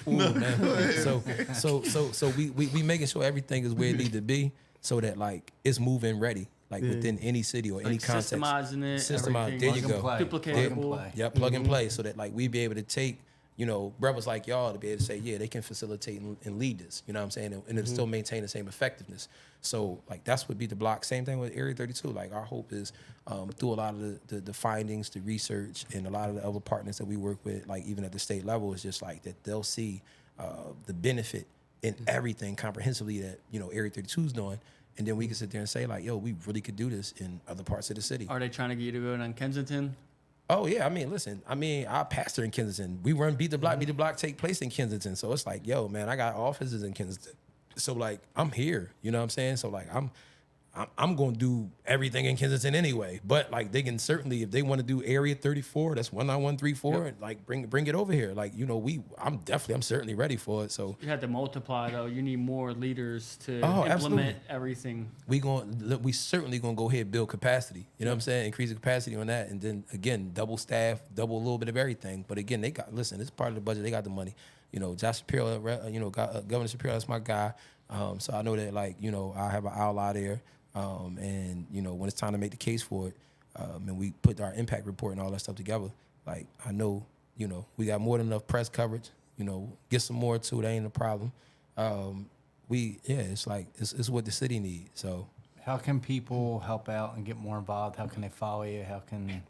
Man. So we making sure everything is where it need to be so that, like, it's moving ready, like, within any city or any context. Systemizing it. Systemize. There you go. Duplicatable. Yeah, plug and play, so that, like, we be able to take, you know, brothers like y'all to be able to say, yeah, they can facilitate and lead this. You know what I'm saying? And it'll still maintain the same effectiveness. So, like, that's what Beat the Block. Same thing with Area 32. Like, our hope is through a lot of the findings, the research, and a lot of the other partners that we work with, like, even at the state level, is just like that they'll see the benefit in everything comprehensively that, you know, Area 32 is doing. and then we can sit there and say like, yo, we really could do this in other parts of the city. Are they trying to get you to go on Kensington? Oh yeah, I mean, listen, I pastor in Kensington. We run Beat the Block take place in Kensington. So it's like, yo, man, I got offices in Kensington. So like, I'm here, you know what I'm saying? So like, I'm going to do everything in Kensington anyway. But like, they can certainly, if they want to do Area 34, that's 19134, and like bring it over here. Like, you know, I'm certainly ready for it. So You had to multiply though. You need more leaders to absolutely. implement everything. we certainly gonna go ahead and build capacity. You know what I'm saying? Increase the capacity on that, and then again, double staff, double a little bit of everything. But again, it's part of the budget. They got the money. You know, Josh Shapiro, Governor Shapiro, that's my guy. So I know that like, you know, I have an ally there. And you know, when it's time to make the case for it, and we put our impact report and all that stuff together, like I know, you know, we got more than enough press coverage. You know, get some more too. That ain't a problem. It's like it's what the city needs. So How can people help out and get more involved? How can they follow you? How can...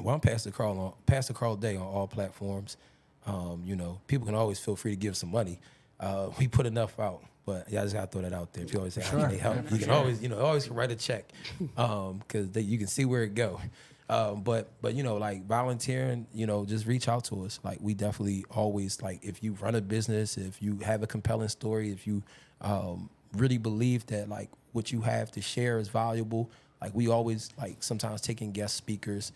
Well, I'm Pastor Carl Day on all platforms. You know, people can always feel free to give some money. We put enough out, but I just gotta throw that out there. If you always say, how can they help? You can always write a check, because you can see where it go. But you know, like volunteering, you know, just reach out to us. Like we definitely always, like, if you run a business, if you have a compelling story, if you really believe that like what you have to share is valuable, like we always like sometimes taking guest speakers,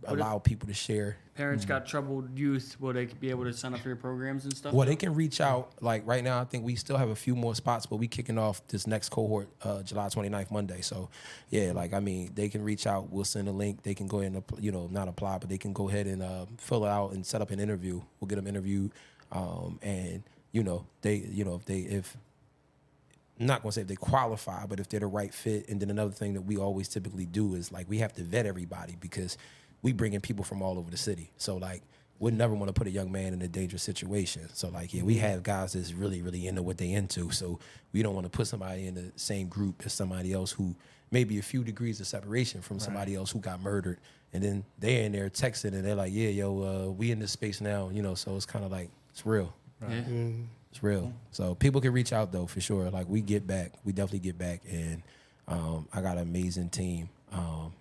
allow people to share. Parents got troubled youth. Will they be able to sign up for your programs and stuff? Well, they can reach out. Like right now, I think we still have a few more spots, but we kicking off this next cohort July 29th, Monday. So, yeah, like, I mean, they can reach out. We'll send a link. They can go ahead and, you know, not apply, but they can go ahead and fill it out and set up an interview. We'll get them interviewed. And, you know, if I'm not going to say if they qualify, but if they're the right fit. And then another thing that we always typically do is, like, we have to vet everybody because we bring in people from all over the city. So, like, we'd never want to put a young man in a dangerous situation. So, like, yeah, we have guys that's really, really into what they into. So we don't want to put somebody in the same group as somebody else who may be a few degrees of separation from somebody else who got murdered. And then they're in there texting and they're like, yeah, yo, we in this space now, you know. So it's kind of like, it's real. Yeah. Mm-hmm. It's real. So people can reach out, though, for sure. Like, we get back. We definitely get back. And I got an amazing team.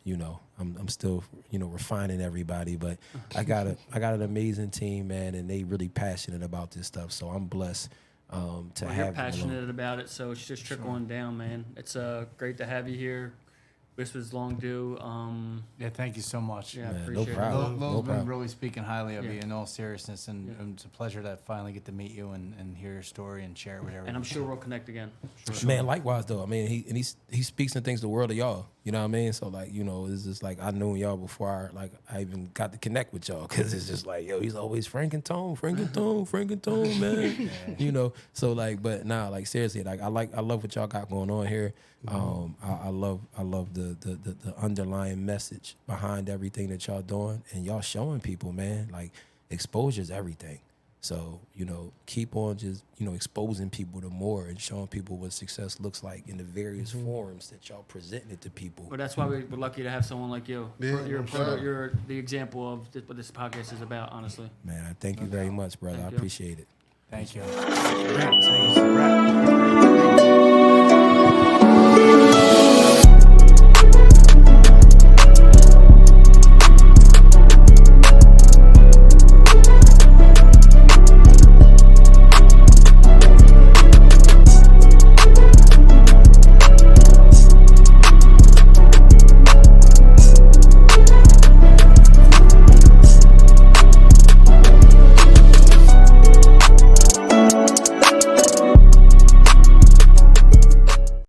You know, I'm still, you know, refining everybody, but I got an amazing team, man, and they really passionate about this stuff. So I'm blessed to Well, have you're them passionate along. about it, so it's just trickling down, man. It's great to have you here. This was long due. Yeah, thank you so much. Yeah, I Man, no appreciate problem. it. Lil's No been problem. really speaking highly of Yeah. you in all seriousness, and Yeah. it's a pleasure to finally get to meet you and hear your story and share it with everyone. And I'm sure we'll connect again. Man, likewise, though. I mean, he speaks and thinks the world of y'all. You know what I mean? So, like, you know, it's just like I knew y'all before I even got to connect with y'all, because it's just like, yo, he's always Frank and Tone, man. You know, so like, but nah, like seriously, like I love what y'all got going on here. I love the underlying message behind everything that y'all doing, and y'all showing people, man, like exposure is everything. So, you know, keep on just, you know, exposing people to more and showing people what success looks like in the various forms that y'all presenting it to people. But that's why we're lucky to have someone like you. Yeah, You're the example of what this podcast is about, honestly. Man, I thank you very much, brother. Thank I you. appreciate it. Thank you. Congrats.